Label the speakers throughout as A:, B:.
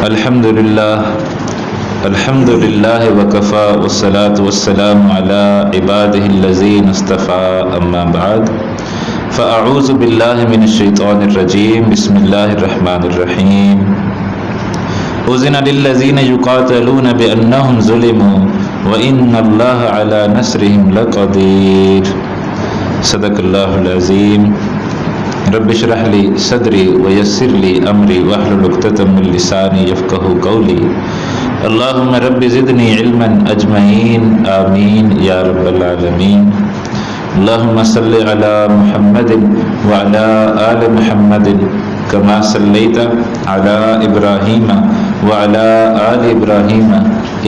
A: الحمد للہ وکفا والصلاة والسلام علی عباده الذین اصطفى اما بعد فاعوذ باللہ من الشیطان الرجیم بسم اللہ الرحمن الرحیم اذن للذین یقاتلون بانہم ظلموا وان اللہ علی نصرہم لقدیر صدق اللہ العظیم رب اشرح لی صدری ویسر لی امری واحلل عقدۃ من لسانی یفقہوا قولی اللہم رب زدنی علما اجمعین آمین یا رب العالمین اللہم صلی علی محمد وعلی آل محمد کما صلیت علی ابراہیم وعلی آل ابراہیم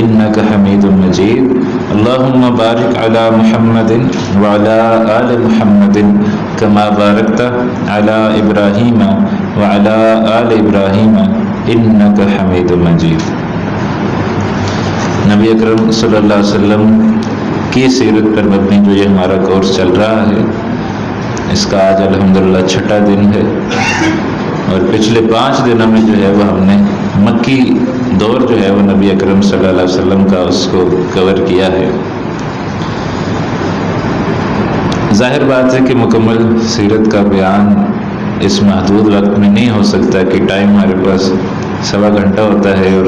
A: انک حمید مجید اللہم بارک علی محمد وعلی آل محمد کما بارکت علی ابراہیم وعلی آل ابراہیم انک حمید مجید۔ نبی اکرم صلی اللہ علیہ وسلم کی سیرت پر مبنی جو یہ ہمارا کورس چل رہا ہے، اس کا آج الحمدللہ چھٹا دن ہے، اور پچھلے 5 دنوں میں جو ہے وہ ہم نے مکی دور جو ہے وہ نبی اکرم صلی اللہ علیہ وسلم کا اس کو کور کیا ہے۔ ظاہر بات ہے کہ مکمل سیرت کا بیان اس محدود وقت میں نہیں ہو سکتا کہ ٹائم ہمارے پاس 1.25 گھنٹہ ہوتا ہے، اور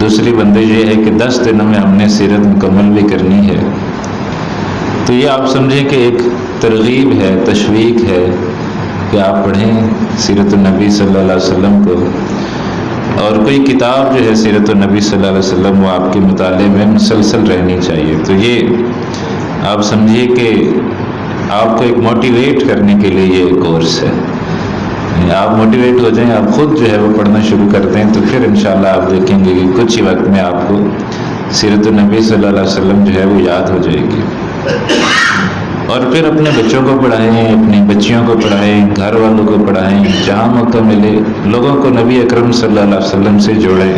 A: دوسری بندش یہ ہے کہ 10 دنوں میں ہم نے سیرت مکمل بھی کرنی ہے۔ تو یہ آپ سمجھیں کہ ایک ترغیب ہے، تشویق ہے کہ آپ پڑھیں سیرت النبی صلی اللہ علیہ وسلم کو، اور کوئی کتاب جو ہے سیرت النبی صلی اللہ علیہ وسلم وہ آپ کے مطالعے میں مسلسل رہنی چاہیے۔ تو یہ آپ سمجھیے کہ آپ کو ایک موٹیویٹ کرنے کے لیے یہ کورس ہے، آپ موٹیویٹ ہو جائیں، آپ خود جو ہے وہ پڑھنا شروع کر دیں، تو پھر انشاءاللہ آپ دیکھیں گے کہ کچھ ہی وقت میں آپ کو سیرت النبی صلی اللہ علیہ وسلم جو ہے وہ یاد ہو جائے گی، اور پھر اپنے بچوں کو پڑھائیں، اپنی بچیوں کو پڑھائیں، گھر والوں کو پڑھائیں، جہاں موقع ملے لوگوں کو نبی اکرم صلی اللہ علیہ وسلم سے جوڑیں۔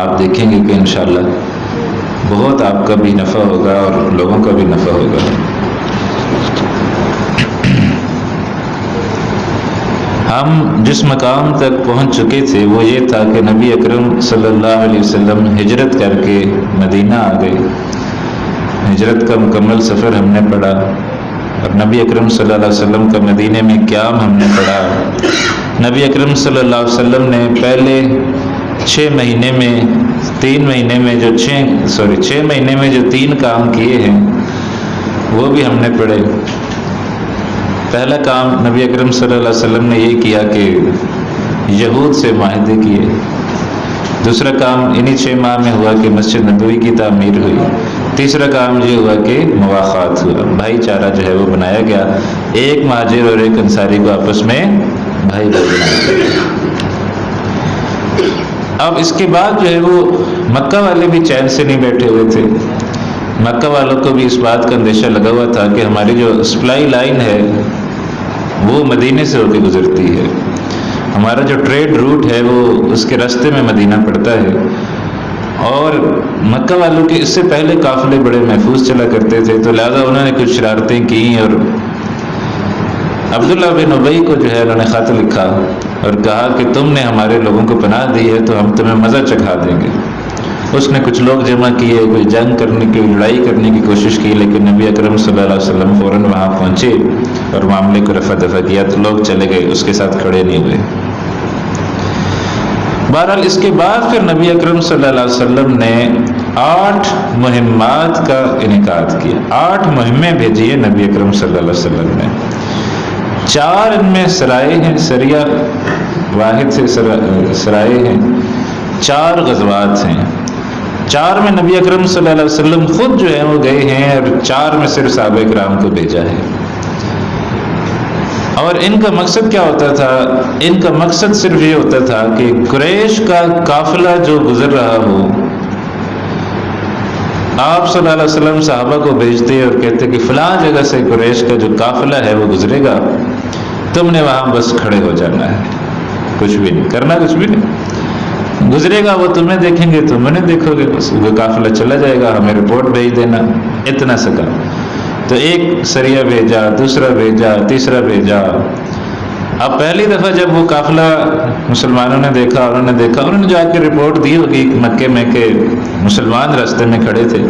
A: آپ دیکھیں گے کہ انشاءاللہ بہت آپ کا بھی نفع ہوگا اور لوگوں کا بھی نفع ہوگا۔ ہم جس مقام تک پہنچ چکے تھے وہ یہ تھا کہ نبی اکرم صلی اللہ علیہ وسلم ہجرت کر کے مدینہ آ گئے، ہجرت کا مکمل سفر ہم نے پڑھا، اور نبی اکرم صلی اللہ علیہ وسلم کا مدینے میں قیام ہم نے پڑھا۔ نبی اکرم صلی اللہ علیہ وسلم نے پہلے 6 مہینے میں 3 مہینے میں جو 6 مہینے میں جو 3 کام کیے ہیں وہ بھی ہم نے پڑھے۔ پہلا کام نبی اکرم صلی اللہ علیہ وسلم نے یہ کیا کہ یہود سے معاہدے کیے۔ دوسرا کام انہی 6 ماہ میں ہوا کہ مسجد نبوی کی تعمیر ہوئی۔ تیسرا کام یہ ہوا کہ مواخات ہوا، بھائی چارہ جو ہے وہ بنایا گیا، ایک مہاجر اور ایک انصاری کو آپس میں بھائی بنایا گیا۔ اب اس کے بعد جو ہے وہ مکہ والے بھی چین سے نہیں بیٹھے ہوئے تھے، مکہ والوں کو بھی اس بات کا اندیشہ لگا ہوا تھا کہ ہماری جو سپلائی لائن ہے وہ مدینے سے ہو کے گزرتی ہے، ہمارا جو ٹریڈ روٹ ہے وہ اس کے راستے میں مدینہ پڑتا ہے، اور مکہ والوں کے اس سے پہلے قافلے بڑے محفوظ چلا کرتے تھے، تو لہذا انہوں نے کچھ شرارتیں کی، اور عبداللہ بن ابی کو جو ہے انہوں نے خط لکھا اور کہا کہ تم نے ہمارے لوگوں کو پناہ دی ہے تو ہم تمہیں مزہ چکھا دیں گے۔ اس نے کچھ لوگ جمع کیے، کوئی جنگ کرنے کی، لڑائی کرنے کی کوشش کی، لیکن نبی اکرم صلی اللہ علیہ وسلم فوراً وہاں پہنچے اور معاملے کو رفع دفع کیا، تو لوگ چلے گئے، اس کے ساتھ کھڑے نہیں ہوئے۔ بہرحال اس کے بعد پھر نبی اکرم صلی اللہ علیہ وسلم نے 8 مہمات کا انعقاد کیا، 8 مہمیں بھیجی ہے نبی اکرم صلی اللہ علیہ وسلم نے۔ 4 ان میں سرائے ہیں، سریہ واحد سے سرائے ہیں، 4 غزوات ہیں۔ 4 میں نبی اکرم صلی اللہ علیہ وسلم خود جو ہے وہ گئے ہیں، اور 4 میں صرف صحابہ کرام کو بھیجا ہے۔ اور ان کا مقصد کیا ہوتا تھا؟ ان کا مقصد صرف یہ ہوتا تھا کہ قریش کا قافلہ جو گزر رہا ہو، آپ صلی اللہ علیہ وسلم صحابہ کو بھیجتے اور کہتے کہ فلاں جگہ سے قریش کا جو قافلہ ہے وہ گزرے گا، تم نے وہاں بس کھڑے ہو جانا ہے، کچھ بھی نہیں کرنا، کچھ بھی نہیں، گزرے گا وہ تمہیں دیکھیں گے، تم انہیں دیکھو گے، بس وہ قافلہ چلا جائے گا، ہمیں رپورٹ بھیج دینا، اتنا سکا۔ تو ایک سریہ بھیجا، دوسرا بھیجا، تیسرا بھیجا، اب پہلی دفعہ جب وہ قافلہ مسلمانوں نے دیکھا، انہوں نے جا کے رپورٹ دی ہوگی مکے میں کہ مسلمان راستے میں کھڑے تھے،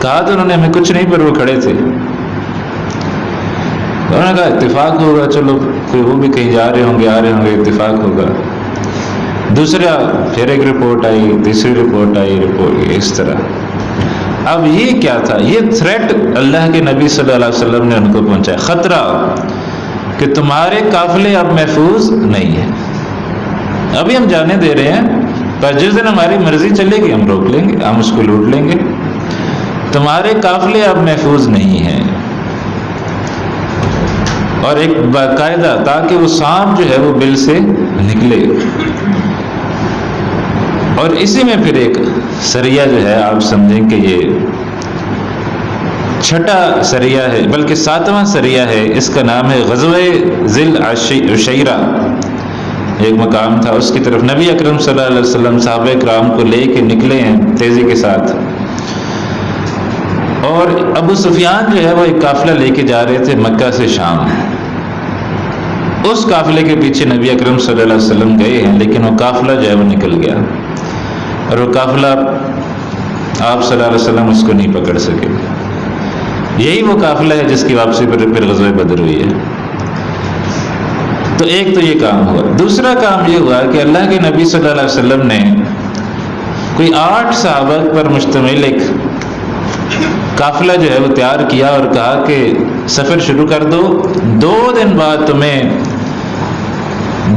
A: کہا تو انہوں نے ہمیں کچھ نہیں، پر وہ کھڑے تھے. انہوں نے کہا اتفاق ہوگا، چلو کوئی وہ بھی کہیں جا رہے ہوں گے، آ رہے ہوں گے، اتفاق ہوگا. دوسرا پھر ایک رپورٹ آئی، تیسری رپورٹ آئی، اس طرح. اب یہ کیا تھا؟ یہ تھریٹ اللہ کے نبی صلی اللہ علیہ وسلم نے ان کو پہنچایا، خطرہ کہ تمہارے قافلے اب محفوظ نہیں ہیں. ابھی ہم جانے دے رہے ہیں، پر جس دن ہماری مرضی چلے گی ہم روک لیں گے، ہم اس کو لوٹ لیں گے. تمہارے قافلے اب محفوظ نہیں ہیں. اور ایک باقاعدہ تاکہ وہ سانپ جو ہے وہ بل سے نکلے. اور اسی میں پھر ایک سریہ جو ہے، آپ سمجھیں کہ یہ چھٹا سریہ ہے، بلکہ 7واں سریہ ہے. اس کا نام ہے غزوہ ذی العشیرہ. ایک مقام تھا، اس کی طرف نبی اکرم صلی اللہ علیہ وسلم صحابہ کرام کو لے کے نکلے ہیں تیزی کے ساتھ. اور ابو سفیان جو ہے وہ ایک قافلہ لے کے جا رہے تھے مکہ سے شام. اس قافلے کے پیچھے نبی اکرم صلی اللہ علیہ وسلم گئے ہیں، لیکن وہ قافلہ جو ہے وہ نکل گیا، اور وہ قافلہ آپ صلی اللہ علیہ وسلم اس کو نہیں پکڑ سکے. یہی وہ قافلہ ہے جس کی واپسی پر پھر غزوہ بدر ہوئی ہے. تو ایک تو یہ کام ہوا. دوسرا کام یہ ہوا کہ اللہ کے نبی صلی اللہ علیہ وسلم نے کوئی 8 صحابہ پر مشتمل ایک قافلہ جو ہے وہ تیار کیا اور کہا کہ سفر شروع کر دو. 2 دن بعد تمہیں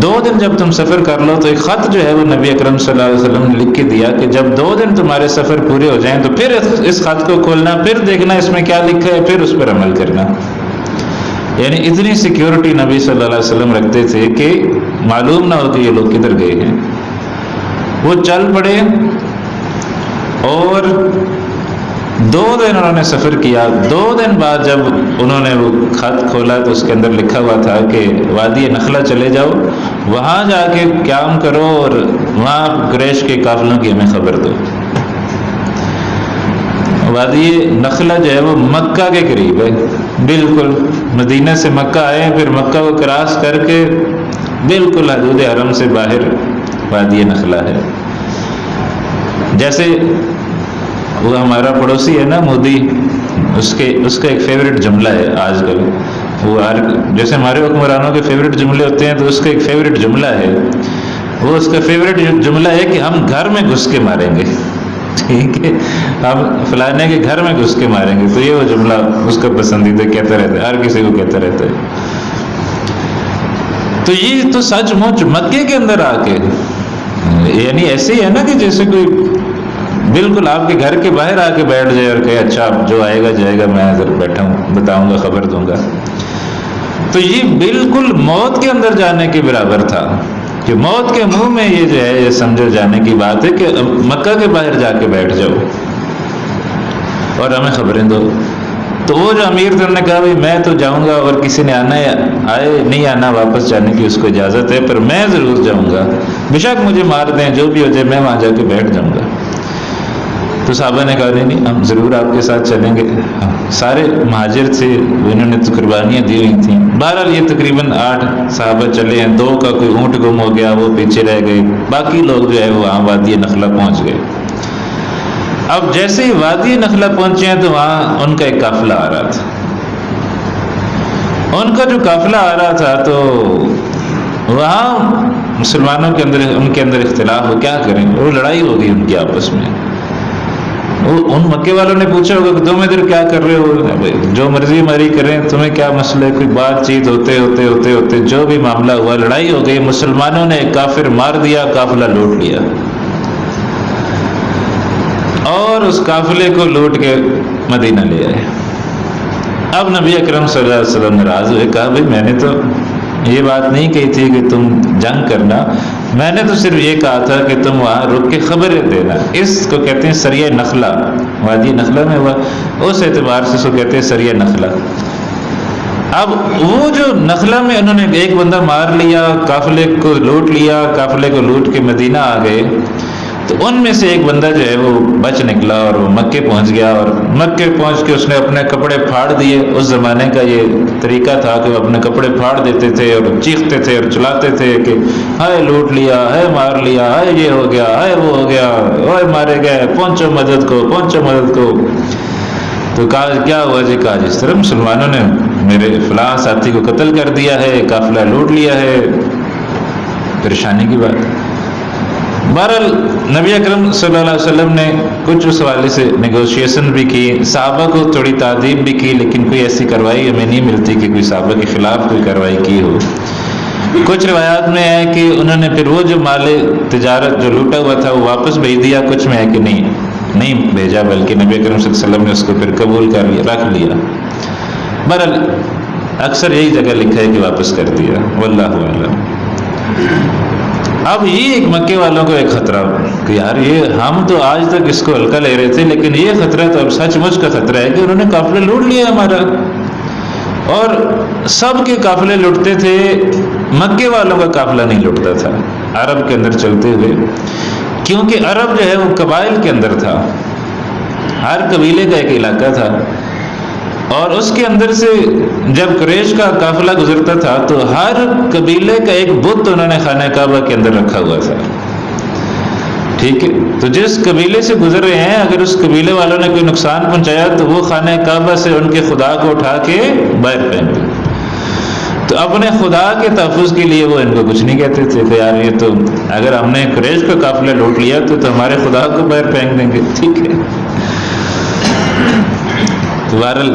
A: 2 دن جب تم سفر کر لو تو ایک خط جو ہے وہ نبی اکرم صلی اللہ علیہ وسلم نے لکھ کے دیا کہ جب 2 دن تمہارے سفر پورے ہو جائیں تو پھر اس خط کو کھولنا، پھر دیکھنا اس میں کیا لکھا ہے، پھر اس پر عمل کرنا. یعنی اتنی سیکیورٹی نبی صلی اللہ علیہ وسلم رکھتے تھے کہ معلوم نہ ہو کہ یہ لوگ کدھر گئے ہیں. وہ چل پڑے اور 2 دن انہوں نے سفر کیا. 2 دن بعد جب انہوں نے وہ خط کھولا تو اس کے اندر لکھا ہوا تھا کہ وادی نخلہ چلے جاؤ، وہاں جا کے قیام کرو اور وہاں قریش کے قافلوں کی ہمیں خبر دو. وادی نخلہ جو ہے وہ مکہ کے قریب ہے، بالکل مدینہ سے مکہ آئے، پھر مکہ کو کراس کر کے بالکل حدود حرم سے باہر وادی نخلہ ہے. جیسے وہ ہمارا پڑوسی ہے نا مودی، اس کا ایک فیوریٹ جملہ ہے آج کل. وہ جیسے ہمارے حکمرانوں کے فیوریٹ جملے ہوتے ہیں تو اس کا ایک فیوریٹ جملہ ہے. وہ اس کا فیوریٹ جملہ ہے کہ ہم گھر میں گھس کے ماریں گے. ٹھیک ہے، ہم فلانے کے گھر میں گھس کے ماریں گے. تو یہ وہ جملہ اس کا پسندیدہ کہتا رہتا ہے، ہر کسی کو کہتا رہتا ہے. تو یہ تو سچ مچ مکے کے اندر آ کے، یعنی ایسے ہی ہے نا کہ جیسے کوئی بالکل آپ کے گھر کے باہر آ کے بیٹھ جائے اور کہے اچھا جو آئے گا جائے گا، میں ادھر بیٹھا ہوں، بتاؤں گا، خبر دوں گا. تو یہ بالکل موت کے اندر جانے کے برابر تھا کہ موت کے منہ میں یہ جو ہے یہ سمجھے جانے کی بات ہے کہ مکہ کے باہر جا کے بیٹھ جاؤ اور ہمیں خبریں دو. تو وہ جو امیر تھے انہوں نے کہا بھائی میں تو جاؤں گا، اور کسی نے آنا ہے آئے، نہیں آنا واپس جانے کی اس کو اجازت ہے، پر میں ضرور جاؤں گا، بے شک مجھے مار دیں، جو بھی ہو جائے میں وہاں جا کے بیٹھ جاؤں گا. تو صحابہ نے کہا نہیں ہم ضرور آپ کے ساتھ چلیں گے. سارے مہاجر تھے، انہوں نے تو قربانیاں دی ہوئی تھیں. بہرحال یہ تقریباً 8 صحابہ چلے ہیں. 2 کا کوئی اونٹ گم ہو گیا، وہ پیچھے رہ گئے، باقی لوگ جو ہے وہ وہاں وادی نخلہ پہنچ گئے. اب جیسے ہی وادی نخلہ پہنچے ہیں تو وہاں ان کا ایک قافلہ آ رہا تھا. ان کا جو قافلہ آ رہا تھا تو وہاں مسلمانوں کے اندر ان کے اندر اختلاف ہو، کیا کریں، وہ لڑائی ہو گئی ان کی آپس میں. ان مکے والوں نے پوچھا ہوگا کہ تم ادھر کیا کر رہے ہو، جو مرضی ہماری کریں، تمہیں کیا مسئلہ ہے. کوئی بات چیت ہوتے جو بھی معاملہ ہوا، لڑائی ہو گئی. مسلمانوں نے کافر مار دیا، قافلہ لوٹ لیا، اور اس قافلے کو لوٹ کے مدینہ لے آئے. اب نبی اکرم صلی اللہ علیہ وسلم ناراض ہوئے، کہا بھائی میں نے تو یہ بات نہیں کہی تھی کہ تم جنگ کرنا، میں نے تو صرف یہ کہا تھا کہ تم وہاں رک کے خبریں دینا. اس کو کہتے ہیں سریہ نخلہ، وادی نخلہ میں ہوا، اس اعتبار سے اس کو کہتے ہیں سریہ نخلہ. اب وہ جو نخلہ میں انہوں نے ایک بندہ مار لیا، قافلے کو لوٹ لیا، قافلے کو لوٹ کے مدینہ آ گئے. تو ان میں سے ایک بندہ جو ہے وہ بچ نکلا اور وہ مکے پہنچ گیا، اور مکے پہنچ کے اس نے اپنے کپڑے پھاڑ دیے۔ اس زمانے کا یہ طریقہ تھا کہ وہ اپنے کپڑے پھاڑ دیتے تھے اور چیختے تھے اور چلاتے تھے کہ ہائے لوٹ لیا، ہائے مار لیا، ہائے یہ ہو گیا، ہائے وہ ہو گیا، ہائے مارے گئے، پہنچو مدد کو، پہنچو مدد کو۔ تو کہا کیا ہوا جی؟ کہا جس طرح مسلمانوں نے میرے فلاں ساتھی کو قتل کر دیا ہے، قافلہ لوٹ لیا ہے۔ پریشانی کی بات۔ بہرحال نبی اکرم صلی اللہ علیہ وسلم نے کچھ اس حوالے سے نیگوشیشن بھی کی، صحابہ کو تھوڑی تعدیب بھی کی، لیکن کوئی ایسی کارروائی ہمیں نہیں ملتی کہ کوئی صحابہ کے خلاف کوئی کارروائی کی ہو۔ کچھ روایات میں ہے کہ انہوں نے پھر وہ جو مال تجارت جو لوٹا ہوا تھا وہ واپس بھیج دیا، کچھ میں ہے کہ نہیں بھیجا، بلکہ نبی اکرم صلی اللہ علیہ وسلم نے اس کو پھر قبول کر لیا، رکھ لیا۔ بہرحال اکثر یہی جگہ لکھا ہے کہ واپس کر دیا، واللہ اعلم۔ اب یہ ایک مکے والوں کو ایک خطرہ کہ یار یہ ہم تو آج تک اس کو ہلکا لے رہے تھے، لیکن یہ خطرہ تو اب سچ مچ کا خطرہ ہے کہ انہوں نے قافلے لوٹ لیا ہمارا۔ اور سب کے قافلے لوٹتے تھے، مکے والوں کا قافلہ نہیں لوٹتا تھا عرب کے اندر چلتے ہوئے، کیونکہ عرب جو ہے وہ قبائل کے اندر تھا، ہر قبیلے کا ایک علاقہ تھا، اور اس کے اندر سے جب قریش کا قافلہ گزرتا تھا تو ہر قبیلے کا ایک بت انہوں نے خانہ کعبہ کے اندر رکھا ہوا تھا، ٹھیک ہے؟ تو جس قبیلے سے گزر رہے ہیں اگر اس قبیلے والوں نے کوئی نقصان پہنچایا تو وہ خانہ کعبہ سے ان کے خدا کو اٹھا کے باہر پھینک دیں۔ تو اپنے خدا کے تحفظ کے لیے وہ ان کو کچھ نہیں کہتے تھے کہ یار یہ تو اگر ہم نے قریش کا قافلہ لوٹ لیا تو ہمارے خدا کو باہر پھینک دیں گے، ٹھیک ہے؟ بہرحال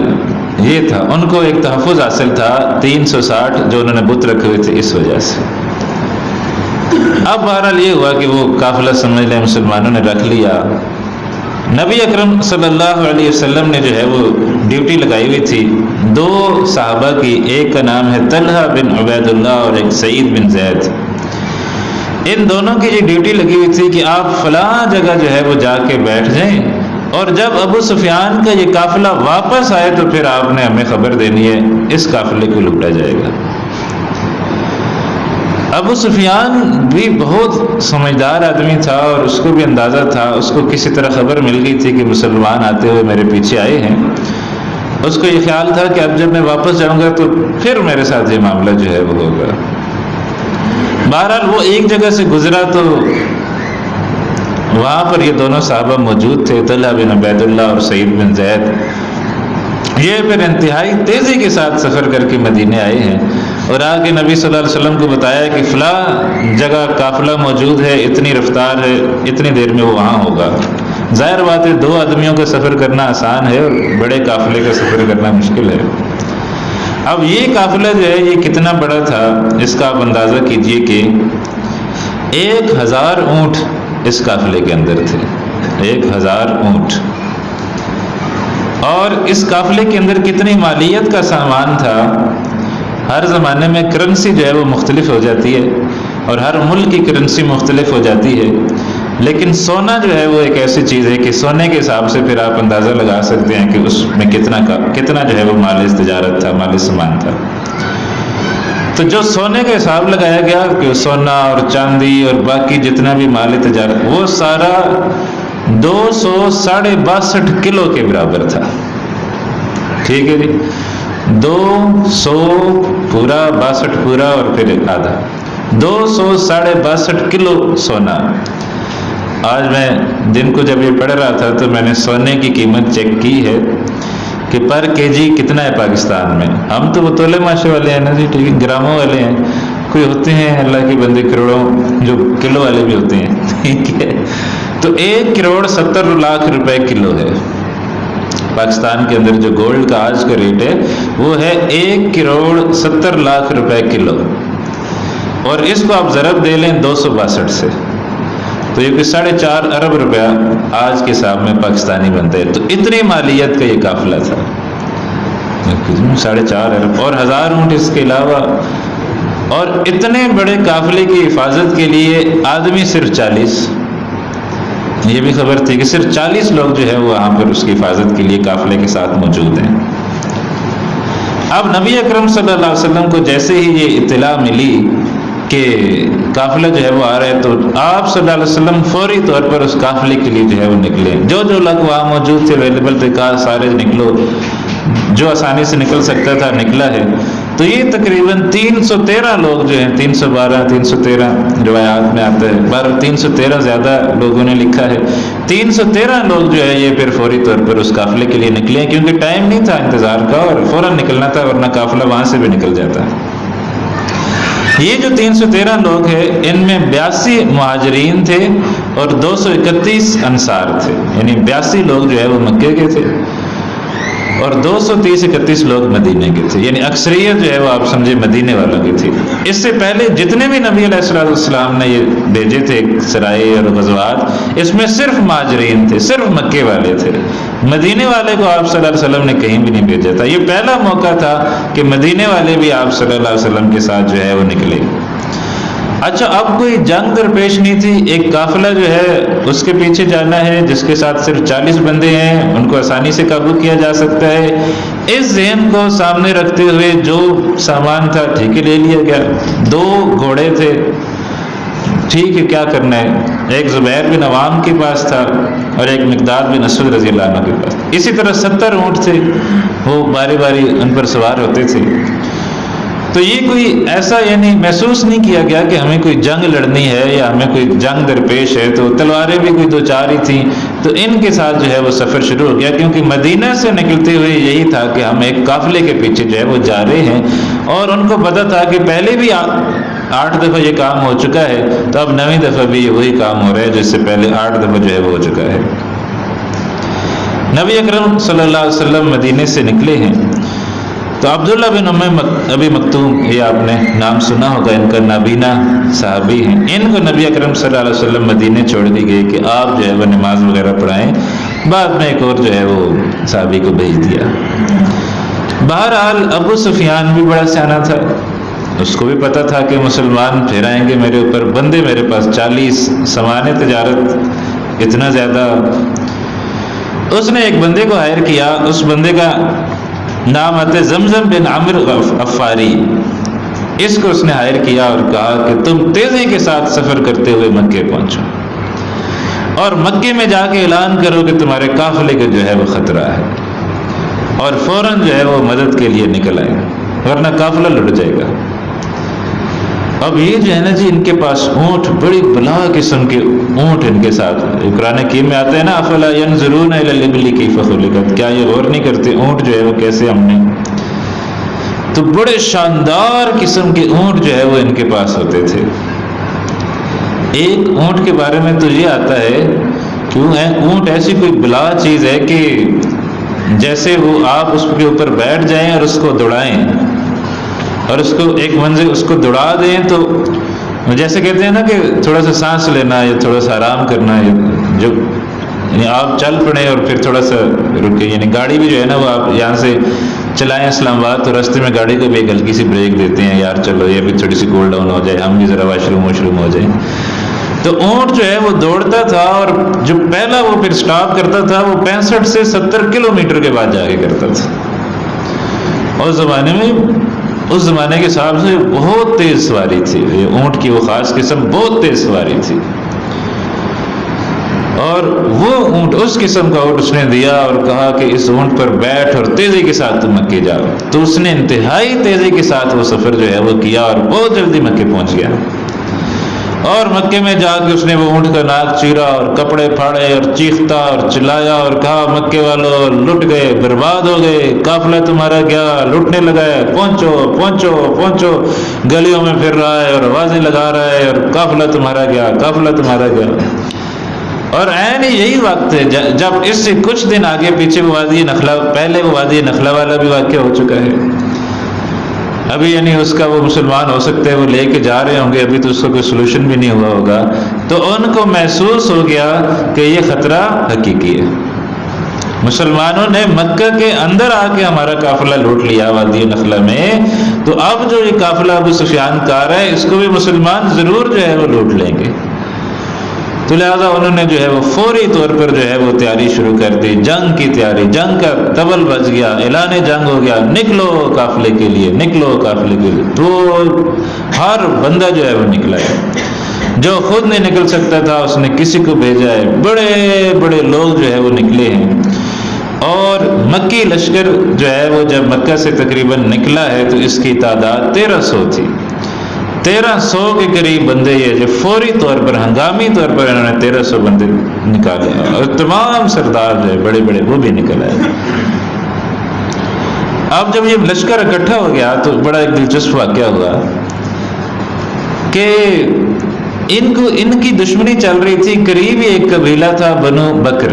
A: یہ تھا، ان کو ایک تحفظ حاصل تھا 360 جو انہوں نے بت رکھے ہوئے تھے اس وجہ سے۔ اب بہرحال یہ ہوا کہ وہ قافلہ سمجھ لیں مسلمانوں نے رکھ لیا۔ نبی اکرم صلی اللہ علیہ وسلم نے جو ہے وہ ڈیوٹی لگائی ہوئی تھی دو صحابہ کی، ایک کا نام ہے طلحہ بن عبید اللہ اور ایک سعید بن زید۔ ان دونوں کی یہ ڈیوٹی لگی ہوئی تھی کہ آپ فلاں جگہ جو ہے وہ جا کے بیٹھ جائیں، اور جب ابو سفیان کا یہ قافلہ واپس آئے تو پھر آپ نے ہمیں خبر دینی ہے، اس قافلے کو لوٹا جائے گا۔ ابو سفیان بھی بہت سمجھدار آدمی تھا اور اس کو بھی اندازہ تھا، اس کو کسی طرح خبر مل گئی تھی کہ مسلمان آتے ہوئے میرے پیچھے آئے ہیں۔ اس کو یہ خیال تھا کہ اب جب میں واپس جاؤں گا تو پھر میرے ساتھ یہ معاملہ جو ہے وہ ہوگا۔ بہرحال وہ ایک جگہ سے گزرا تو وہاں پر یہ دونوں صحابہ موجود تھے، طلحہ بن عبید اللہ اور سعید بن زید۔ یہ پھر انتہائی تیزی کے ساتھ سفر کر کے مدینے آئے ہیں اور آگے نبی صلی اللہ علیہ وسلم کو بتایا کہ فلاں جگہ قافلہ موجود ہے، اتنی رفتار ہے، اتنی دیر میں وہ وہاں ہوگا۔ ظاہر بات ہے دو آدمیوں کا سفر کرنا آسان ہے اور بڑے قافلے کا سفر کرنا مشکل ہے۔ اب یہ قافلہ جو ہے یہ کتنا بڑا تھا اس کا آپ اندازہ کیجئے کہ 1000 اونٹ اس قافلے کے اندر تھے، 1000 اونٹ۔ اور اس قافلے کے اندر کتنی مالیت کا سامان تھا۔ ہر زمانے میں کرنسی جو ہے وہ مختلف ہو جاتی ہے اور ہر ملک کی کرنسی مختلف ہو جاتی ہے، لیکن سونا جو ہے وہ ایک ایسی چیز ہے کہ سونے کے حساب سے پھر آپ اندازہ لگا سکتے ہیں کہ اس میں کتنا جو ہے وہ مال تجارت تھا، مال سامان تھا۔ تو جو سونے کا حساب لگایا گیا کہ سونا اور چاندی اور باقی جتنا بھی مال تجارت وہ سارا 262 کلو کے برابر تھا، ٹھیک ہے جی؟ 200 پورا 62 پورا اور پھر آدھا، 262 کلو سونا۔ آج میں دن کو جب یہ پڑھ رہا تھا تو میں نے سونے کی قیمت چیک کی ہے کہ پر کے جی کتنا ہے پاکستان میں۔ ہم تو وہ تولے ماشے والے ہیں نا جی، ٹھیک ہے، گراموں والے ہیں، کوئی ہوتے ہیں اللہ کے بندے کروڑوں جو کلو والے بھی ہوتے ہیں، ٹھیک ہے؟ تو 1,70,00,000 روپے کلو ہے پاکستان کے اندر۔ جو گولڈ کا آج کا ریٹ ہے وہ ہے 1,70,00,000 روپے کلو، اور اس کو آپ ضرب دے لیں 262 سے تو یہ 4.5 ارب روپیہ آج کے حساب میں پاکستانی بنتا ہے۔ تو اتنی مالیت کا یہ قافلہ تھا، 4.5 ارب اور 1000 اونٹ اس کے علاوہ، اور اتنے بڑے قافلے کی حفاظت کے لیے آدمی صرف 40، یہ بھی خبر تھی کہ صرف 40 لوگ جو ہے وہ وہاں پر اس کی حفاظت کے لیے قافلے کے ساتھ موجود ہیں۔ اب نبی اکرم صلی اللہ علیہ وسلم کو جیسے ہی یہ اطلاع ملی کہ قافلہ جو ہے وہ آ رہا ہے، تو آپ صلی اللہ علیہ وسلم فوری طور پر اس قافلے کے لیے جو ہے وہ نکلے. جو لوگ وہاں موجود تھے، اویلیبل تھے، کہا سارے نکلو، جو آسانی سے نکل سکتا تھا نکلا ہے. تو یہ تقریباً 313 لوگ جو ہیں، 312 313 روایات میں آتا ہے، 313 زیادہ لوگوں نے لکھا ہے. 313 لوگ جو ہے یہ پھر فوری طور پر اس قافلے کے لیے نکلے ہیں، کیونکہ ٹائم نہیں تھا انتظار کا اور فوراً نکلنا تھا، ورنہ قافلہ وہاں سے بھی نکل جاتا. یہ جو 313 لوگ ہیں، ان میں 82 مہاجرین تھے اور 231 انصار تھے. یعنی 82 لوگ جو ہے وہ مکے کے تھے اور 231 لوگ مدینے کے تھے. یعنی اکثریت جو ہے وہ آپ سمجھے مدینے والوں کی تھی. اس سے پہلے جتنے بھی نبی علیہ السلام نے یہ بھیجے تھے سرائے اور غزوات، اس میں صرف مہاجرین تھے، صرف مکے والے تھے. مدینے والے کو آپ صلی اللہ علیہ وسلم نے کہیں بھی نہیں بھیجا تھا. یہ پہلا موقع تھا کہ مدینے والے بھی آپ صلی اللہ علیہ وسلم کے ساتھ جو ہے وہ نکلے. اچھا، اب کوئی جنگ درپیش نہیں تھی. ایک قافلہ جو ہے اس کے پیچھے جانا ہے جس کے ساتھ صرف 40 بندے ہیں، ان کو آسانی سے قابو کیا جا سکتا ہے. اس ذہن کو سامنے رکھتے ہوئے جو سامان تھا ٹھیک لے لیا گیا. 2 گھوڑے تھے، ٹھیک ہے کیا کرنا ہے. ایک زبیر بن عوام کے پاس تھا اور ایک مقداد بن اسود رضی اللہ عنہ کے پاس. اسی طرح 70 اونٹ تھے، وہ باری باری ان پر سوار ہوتے تھے. تو یہ کوئی ایسا یعنی محسوس نہیں کیا گیا کہ ہمیں کوئی جنگ لڑنی ہے یا ہمیں کوئی جنگ درپیش ہے. تو تلواریں بھی کوئی 2-4 ہی تھیں، تو ان کے ساتھ جو ہے وہ سفر شروع ہو گیا، کیونکہ مدینہ سے نکلتے ہوئے یہی تھا کہ ہم ایک قافلے کے پیچھے جو ہے وہ جا رہے ہیں. اور ان کو پتہ تھا کہ پہلے بھی 8 دفعہ یہ کام ہو چکا ہے، تو اب 9ویں دفعہ بھی وہی کام ہو رہا ہے جس سے پہلے 8 دفعہ جو ہے وہ ہو چکا ہے. نبی اکرم صلی اللہ علیہ وسلم مدینے سے نکلے ہیں. تو عبداللہ بن ابی مکتوم، یہ آپ نے نام سنا ہوگا، ان کا نابینا صحابی ہیں. ان کو نبی اکرم صلی اللہ علیہ وسلم مدینے چھوڑ دی گئی کہ آپ جو ہے وہ نماز وغیرہ پڑھائیں. بعد میں ایک اور جو ہے وہ صحابی کو بھیج دیا. بہرحال ابو سفیان بھی بڑا سیانا تھا، اس کو بھی پتہ تھا کہ مسلمان پھر آئیں گے میرے اوپر. بندے میرے پاس 40، سامان تجارت اتنا زیادہ. اس نے ایک بندے کو ہائر کیا. اس بندے کا نام آتا ہے زمزم بن عمرو غفاری. اس کو اس نے ہائر کیا اور کہا کہ تم تیزی کے ساتھ سفر کرتے ہوئے مکے پہنچو اور مکے میں جا کے اعلان کرو کہ تمہارے قافلے کو جو ہے وہ خطرہ ہے، اور فوراً جو ہے وہ مدد کے لیے نکل آئے، ورنہ قافلہ لٹ جائے گا. اب یہ جو ہے نا جی، ان کے پاس اونٹ، بڑی بلا قسم کے اونٹ ان کے ساتھ. قرآن حکیم میں آتا ہے نا، افلا ینظرون الی الابل کیف خلقت، کیا یہ غور نہیں کرتے اونٹ جو ہے وہ کیسے ہم نے. تو بڑے شاندار قسم کے اونٹ جو ہے وہ ان کے پاس ہوتے تھے. ایک اونٹ کے بارے میں تو یہ آتا ہے کیوں ہے، اونٹ ایسی کوئی بلا چیز ہے کہ جیسے وہ آپ اس کے اوپر بیٹھ جائیں اور اس کو دوڑائیں اور اس کو ایک منزل اس کو دوڑا دیں، تو جیسے کہتے ہیں نا کہ تھوڑا سا سانس لینا یا تھوڑا سا آرام کرنا، جو یعنی آپ چل پڑیں اور پھر تھوڑا سا رکیں. یعنی گاڑی بھی جو ہے نا وہ آپ یہاں سے چلائیں اسلام آباد، تو راستے میں گاڑی کو بھی ایک ہلکی سی بریک دیتے ہیں، یار چلو یہ بھی تھوڑی سی کول ڈاؤن ہو جائے، ہم بھی ذرا واش روم ہو جائیں. تو اونٹ جو ہے وہ دوڑتا تھا اور جو پہلا وہ پھر سٹاپ کرتا تھا وہ 65 سے 70 کلومیٹر کے بعد جا کے کرتا تھا. اور زمانے میں اس زمانے کے حساب سے بہت تیز سواری تھی. یہ اونٹ کی وہ خاص قسم بہت تیز سواری تھی. اور وہ اونٹ، اس قسم کا اونٹ اس نے دیا اور کہا کہ اس اونٹ پر بیٹھ اور تیزی کے ساتھ تم مکے جاؤ. تو اس نے انتہائی تیزی کے ساتھ وہ سفر جو ہے وہ کیا اور بہت جلدی مکے پہنچ گیا. اور مکے میں جا کے اس نے وہ اونٹ کا ناک چیرا اور کپڑے پھاڑے اور چیختا اور چلایا اور کہا مکے والوں لٹ گئے، برباد ہو گئے، قافلہ تمہارا گیا، لٹنے لگا ہے، پہنچو پہنچو پہنچو. گلیوں میں پھر رہا ہے اور آوازیں لگا رہا ہے اور قافلہ تمہارا گیا، قافلہ تمہارا گیا. اور عین یہی وقت ہے جب اس سے کچھ دن آگے پیچھے وہ وادی نخلا، پہلے وہ وادی نخلا والا بھی واقعہ ہو چکا ہے. ابھی یعنی اس کا وہ مسلمان ہو سکتے ہیں وہ لے کے جا رہے ہوں گے، ابھی تو اس کا کوئی سلوشن بھی نہیں ہوا ہوگا. تو ان کو محسوس ہو گیا کہ یہ خطرہ حقیقی ہے. مسلمانوں نے مکہ کے اندر آ کے ہمارا قافلہ لوٹ لیا وادی نخلا میں، تو اب جو یہ قافلہ ابو سفیان کا رہا ہے اس کو بھی مسلمان ضرور جو ہے وہ لوٹ لیں گے. تو لہٰذا انہوں نے جو ہے وہ فوری طور پر جو ہے وہ تیاری شروع کر دی، جنگ کی تیاری، جنگ کا طبل بج گیا، اعلان جنگ ہو گیا، نکلو قافلے کے لیے، نکلو قافلے کے لیے۔ تو ہر بندہ جو ہے وہ نکلا ہے، جو خود نہیں نکل سکتا تھا اس نے کسی کو بھیجا ہے، بڑے بڑے لوگ جو ہے وہ نکلے ہیں۔ اور مکی لشکر جو ہے وہ جب مکہ سے تقریباً نکلا ہے تو اس کی تعداد 1300 تھی، 1300 کے قریب بندے یہ جو فوری طور پر ہنگامی طور پر انہوں نے 1300 بندے نکالے، اور تمام سردار جو ہے بڑے بڑے وہ بھی نکل آئے۔ اب جب یہ لشکر اکٹھا ہو گیا تو بڑا ایک دلچسپ واقعہ ہوا کہ ان کی دشمنی چل رہی تھی، قریب ہی ایک قبیلہ تھا بنو بکر،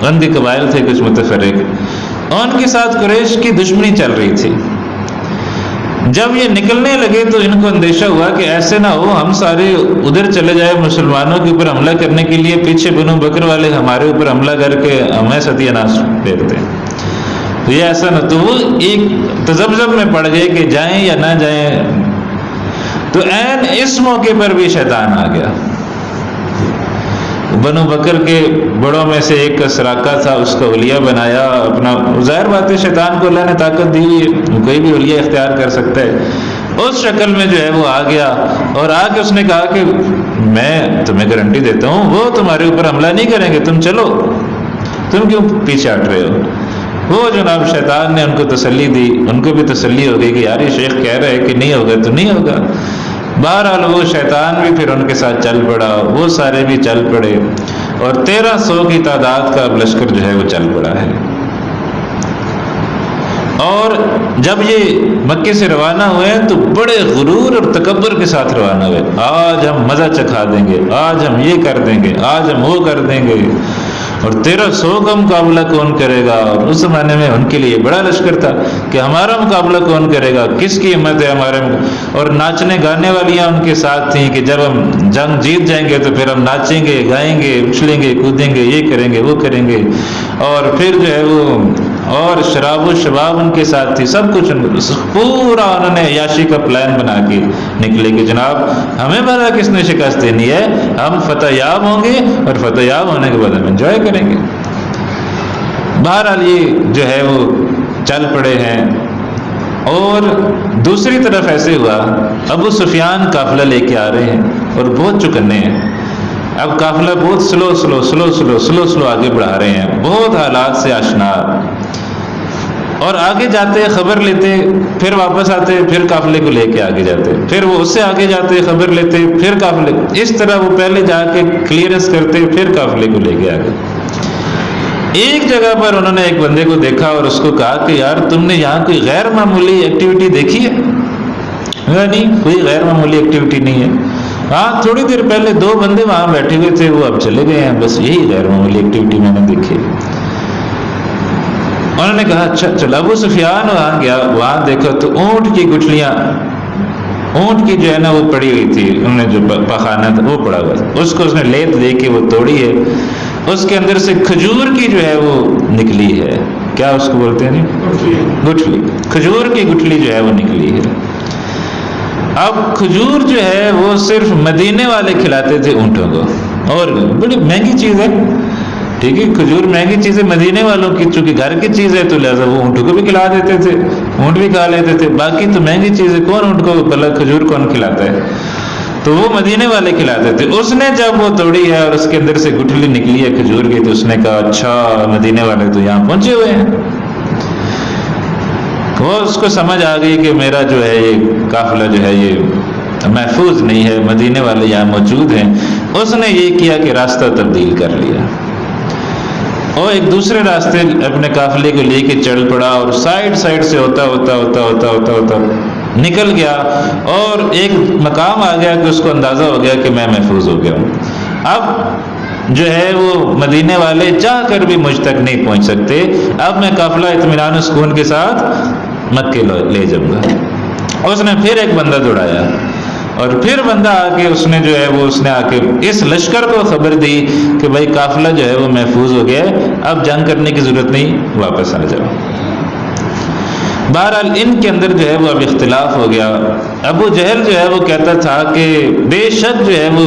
A: غندی قبائل تھے کچھ متفرق، اور ان کے ساتھ قریش کی دشمنی چل رہی تھی۔ جب یہ نکلنے لگے تو ان کو اندیشہ ہوا کہ ایسے نہ ہو ہم سارے ادھر چلے جائے مسلمانوں کے اوپر حملہ کرنے کے لیے، پیچھے بنو بکر والے ہمارے اوپر حملہ کر کے ہمیں ستیہ ناش پھیرتے ہیں، تو یہ ایسا نہ، تو وہ ایک تذبذب میں پڑ گئے کہ جائیں یا نہ جائیں۔ تو عین اس موقع پر بھی شیطان آ گیا۔ بنو بکر کے بڑوں میں سے ایک کا سراقہ تھا، اس کا اولیاء بنایا اپنا، ظاہر بات ہے شیطان کو اللہ نے طاقت دی ہوئی ہے، کوئی بھی اولیاء اختیار کر سکتا ہے۔ اس شکل میں جو ہے وہ آ گیا اور آ کے اس نے کہا کہ میں تمہیں گارنٹی دیتا ہوں وہ تمہارے اوپر حملہ نہیں کریں گے، تم چلو، تم کیوں پیچھے ہٹ رہے ہو۔ وہ جناب شیطان نے ان کو تسلی دی، ان کو بھی تسلی ہو گئی کہ یار یہ شیخ کہہ رہے ہیں کہ نہیں ہوگا تو نہیں ہوگا۔ بہرحال وہ شیطان بھی پھر ان کے ساتھ چل پڑا، وہ سارے بھی چل پڑے، اور 1300 کی تعداد کا اب لشکر جو ہے وہ چل پڑا ہے۔ اور جب یہ مکے سے روانہ ہوئے تو بڑے غرور اور تکبر کے ساتھ روانہ ہوئے، آج ہم مزہ چکھا دیں گے، آج ہم یہ کر دیں گے، آج ہم وہ کر دیں گے، اور 1300 کا مقابلہ کون کرے گا۔ اور اس زمانے میں ان کے لیے بڑا لشکر تھا کہ ہمارا مقابلہ کون کرے گا، کس کی ہمت ہے ہمارے، اور ناچنے گانے والیاں ان کے ساتھ تھیں کہ جب ہم جنگ جیت جائیں گے تو پھر ہم ناچیں گے، گائیں گے، اچھلیں گے، کودیں گے، یہ کریں گے، وہ کریں گے، اور پھر جو ہے وہ، اور شراب و شباب ان کے ساتھ تھی، سب کچھ پورا انہوں نے عیاشی کا پلان بنا کے نکلے کہ جناب ہمیں بھلا کس نے شکست دینی ہے، ہم فتح یاب ہوں گے، اور فتح یاب ہونے کے بعد ہم انجوائے کریں گے۔ بہرحال یہ جو ہے وہ چل پڑے ہیں۔ اور دوسری طرف ایسے ہوا ابو سفیان قافلہ لے کے آ رہے ہیں اور بہت چکنے ہیں، اب قافلہ بہت سلو آگے بڑھا رہے ہیں، بہت حالات سے آشنا، اور آگے جاتے خبر لیتے، پھر واپس آتے، پھر قافلے کو لے کے آگے جاتے، پھر وہ اس سے آگے جاتے خبر لیتے، پھر قافلے، اس طرح وہ پہلے جا کے کلیئرنس کرتے، پھر قافلے کو لے کے آگے۔ ایک جگہ پر انہوں نے ایک بندے کو دیکھا اور اس کو کہا کہ یار تم نے یہاں کوئی غیر معمولی ایکٹیویٹی دیکھی ہے؟ نہیں، کوئی غیر معمولی ایکٹیویٹی نہیں ہے، ہاں تھوڑی دیر پہلے 2 بندے وہاں بیٹھے ہوئے تھے، وہ اب چلے گئے ہیں، بس یہی غیر معمولی ایکٹیویٹی میں نے دیکھی۔ انہوں نے کہا اچھا چلو۔ ابو سفیان وہاں گیا، وہاں دیکھا تو اونٹ کی گٹھلیاں، اونٹ کی جو ہے نا وہ پڑی ہوئی تھی، انہوں نے جو پخانا تھا وہ پڑا ہوا تھا، اس کو اس نے لیت لے کے وہ توڑی ہے، اس کے اندر سے کھجور کی جو ہے وہ نکلی ہے، کیا اس کو بولتے ہیں گٹھلی، کھجور کی گٹھلی جو ہے وہ نکلی ہے۔ اب کھجور جو ہے وہ صرف مدینے والے کھلاتے تھے اونٹوں کو، اور بڑی مہنگی چیز ہے، ٹھیک ہے، کھجور مہنگی چیز ہے، مدینے والوں کی چونکہ گھر کی چیز ہے تو لہٰذا وہ اونٹوں کو بھی کھلا دیتے تھے، اونٹ بھی کھا لیتے تھے، باقی تو مہنگی چیز ہے، کون اونٹ کو بھلا کھجور کون کھلاتا ہے، تو وہ مدینے والے کھلاتے تھے۔ اس نے جب وہ توڑی ہے اور اس کے اندر سے گٹھلی نکلی ہے کھجور کی، تو اس نے کہا اچھا مدینے والے تو یہاں پہنچے ہوئے ہیں، وہ اس کو سمجھ آ گئی کہ میرا جو ہے یہ قافلہ جو ہے یہ محفوظ نہیں ہے، مدینے والے یہاں موجود ہیں۔ اس نے یہ کیا کہ راستہ تبدیل کر لیا اور ایک دوسرے راستے اپنے قافلے کو لے کے چل پڑا، اور سائڈ سے ہوتا نکل گیا، اور ایک مقام آ گیا کہ اس کو اندازہ ہو گیا کہ میں محفوظ ہو گیا ہوں، اب جو ہے وہ مدینے والے چاہ کر بھی مجھ تک نہیں پہنچ سکتے، اب میں قافلہ اطمینان و سکون کے ساتھ مکے لے جاؤں گا۔ اس نے پھر ایک بندہ دوڑایا، اور پھر بندہ آ کے اس نے جو ہے وہ اس نے آ کے اس لشکر کو خبر دی کہ بھائی قافلہ جو ہے وہ محفوظ ہو گیا ہے، اب جنگ کرنے کی ضرورت نہیں، واپس آ جاؤ۔ بہرحال ان کے اندر جو ہے وہ اب اختلاف ہو گیا۔ ابو جہل جو ہے وہ کہتا تھا کہ بے شک جو ہے وہ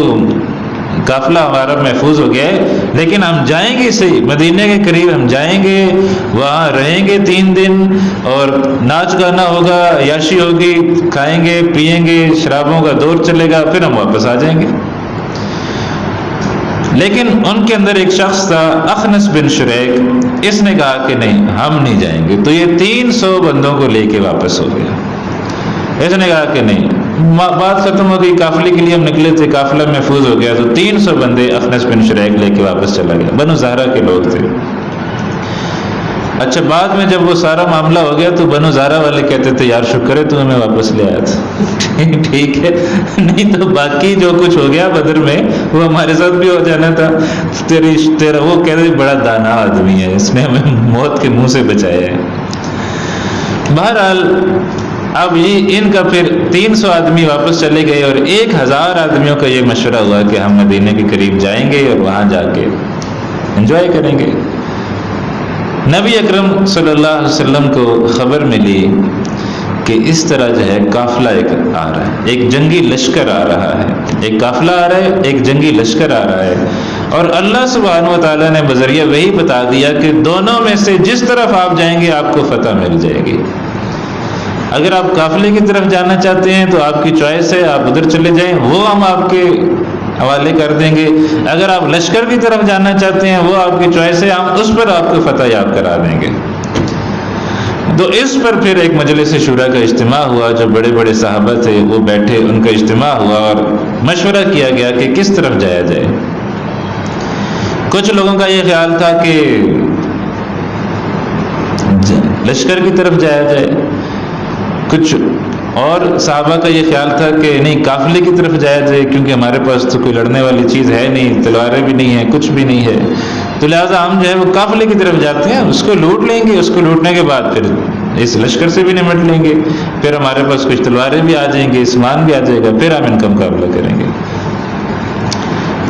A: قافلہ ہمارا محفوظ ہو گیا ہے، لیکن ہم جائیں گے صحیح، مدینے کے قریب ہم جائیں گے، وہاں رہیں گے 3 دن، اور ناچ گانا ہوگا، عیاشی ہوگی، کھائیں گے پیئیں گے، شرابوں کا دور چلے گا، پھر ہم واپس آ جائیں گے۔ لیکن ان کے اندر ایک شخص تھا اخنس بن شریک، اس نے کہا کہ نہیں ہم نہیں جائیں گے، تو یہ 300 بندوں کو لے کے واپس ہو گیا۔ اس نے کہا کہ نہیں، بات ختم ہو گئی، قافلے کے لیے ہم نکلے تھے، قافلہ محفوظ ہو گیا، تو 300 بندے اخنس بن شریک لے کے واپس چلا گیا، بنو زہرہ کے لوگ تھے۔ اچھا بعد میں جب وہ سارا معاملہ ہو گیا تو بنو زہرہ والے کہتے تھے یار شکر ہے تو ہمیں واپس لے آیا تھا، ٹھیک ہے، نہیں تو باقی جو کچھ ہو گیا بدر میں وہ ہمارے ساتھ بھی ہو جانا تھا۔ تیرا وہ کہتے بڑا دانا آدمی ہے، اس نے ہمیں موت کے منہ سے بچایا ہے۔ بہرحال اب یہ ان کا پھر 300 آدمی واپس چلے گئے، اور 1000 آدمیوں کا یہ مشورہ ہوا کہ ہم مدینے کے قریب جائیں گے اور وہاں جا کے انجوائے کریں گے۔ نبی اکرم صلی اللہ علیہ وسلم کو خبر ملی کہ اس طرح جو ہے قافلہ ایک آ رہا ہے، ایک جنگی لشکر آ رہا ہے، ایک قافلہ آ رہا ہے، ایک جنگی لشکر آ رہا ہے، اور اللہ سبحانہ و تعالیٰ نے بذریعہ وہی بتا دیا کہ دونوں میں سے جس طرف آپ جائیں گے آپ کو فتح مل جائے گی۔ اگر آپ قافلے کی طرف جانا چاہتے ہیں تو آپ کی چوائس ہے، آپ ادھر چلے جائیں، وہ ہم آپ کے حوالے کر دیں گے۔ اگر آپ لشکر کی طرف جانا چاہتے ہیں وہ آپ کی چوائس ہے، ہم اس پر آپ کو فتح یاب کرا دیں گے۔ تو اس پر پھر ایک مجلس شورا کا اجتماع ہوا، جو بڑے بڑے صحابہ تھے وہ بیٹھے، ان کا اجتماع ہوا اور مشورہ کیا گیا کہ کس طرف جایا جائے۔ کچھ لوگوں کا یہ خیال تھا کہ لشکر کی طرف جایا جائے، کچھ اور صحابہ کا یہ خیال تھا کہ نہیں قافلے کی طرف جایا جائے، کیونکہ ہمارے پاس تو کوئی لڑنے والی چیز ہے نہیں، تلواریں بھی نہیں ہیں، کچھ بھی نہیں ہے، تو لہٰذا ہم جو ہے وہ قافلے کی طرف جاتے ہیں، اس کو لوٹ لیں گے، اس کو لوٹنے کے بعد پھر اس لشکر سے بھی نمٹ لیں گے، پھر ہمارے پاس کچھ تلواریں بھی آ جائیں گی، سامان بھی آ جائے گا، پھر ہم ان کا مقابلہ کریں گے۔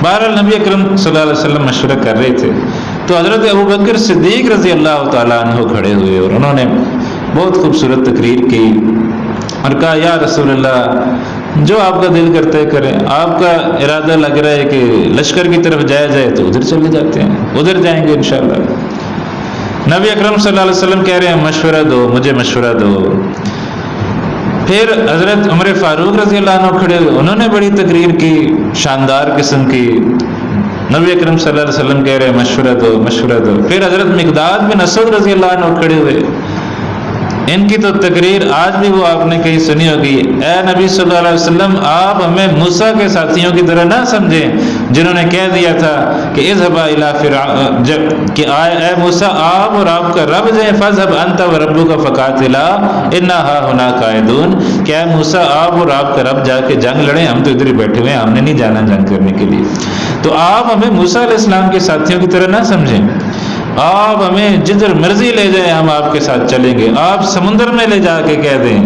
A: بہرحال نبی اکرم صلی اللہ علیہ وسلم مشورہ کر رہے تھے تو حضرت ابوبکر صدیق رضی اللہ تعالیٰ عنہ کھڑے ہوئے، اور انہوں نے بہت خوبصورت تقریر کی اور کہا یا رسول اللہ جو آپ کا دل کرتا ہے کریں، آپ کا ارادہ لگ رہا ہے کہ لشکر کی طرف جایا جائے تو ادھر چلے جاتے ہیں، ادھر جائیں گے انشاءاللہ۔ نبی اکرم صلی اللہ علیہ وسلم کہہ رہے ہیں مشورہ دو، مجھے مشورہ دو۔ پھر حضرت عمر فاروق رضی اللہ عنہ کھڑے ہوئے، انہوں نے بڑی تقریر کی، شاندار قسم کی۔ نبی اکرم صلی اللہ علیہ وسلم کہہ رہے ہیں مشورہ دو، مشورہ دو۔ پھر حضرت مقداد بن اسود رضی اللہ عنہ کھڑے ہوئے، ان کی تو تقریر آج بھی وہ آپ نے کہیں سنی ہوگی، اے نبی صلی اللہ علیہ وسلم آپ ہمیں موسیٰ کے ساتھیوں کی طرح نہ سمجھیں جنہوں نے کہہ دیا تھا کہ اذهب الى فرعون، کہ اے موسیٰ آپ اور آپ کا رب جائیں، فاذهب انت وربك فقاتلا انا هاهنا قاعدون، کہ اے موسیٰ آپ اور آپ کا رب جا کے جنگ لڑیں، ہم تو ادھر ہی بیٹھے ہوئے ہیں، ہم نے نہیں جانا جنگ کرنے کے لیے۔ تو آپ ہمیں موسیٰ علیہ السلام کے ساتھیوں کی طرح نہ سمجھیں، آپ ہمیں جدھر مرضی لے جائیں ہم آپ کے ساتھ چلیں گے، آپ سمندر میں لے جا کے کہہ دیں،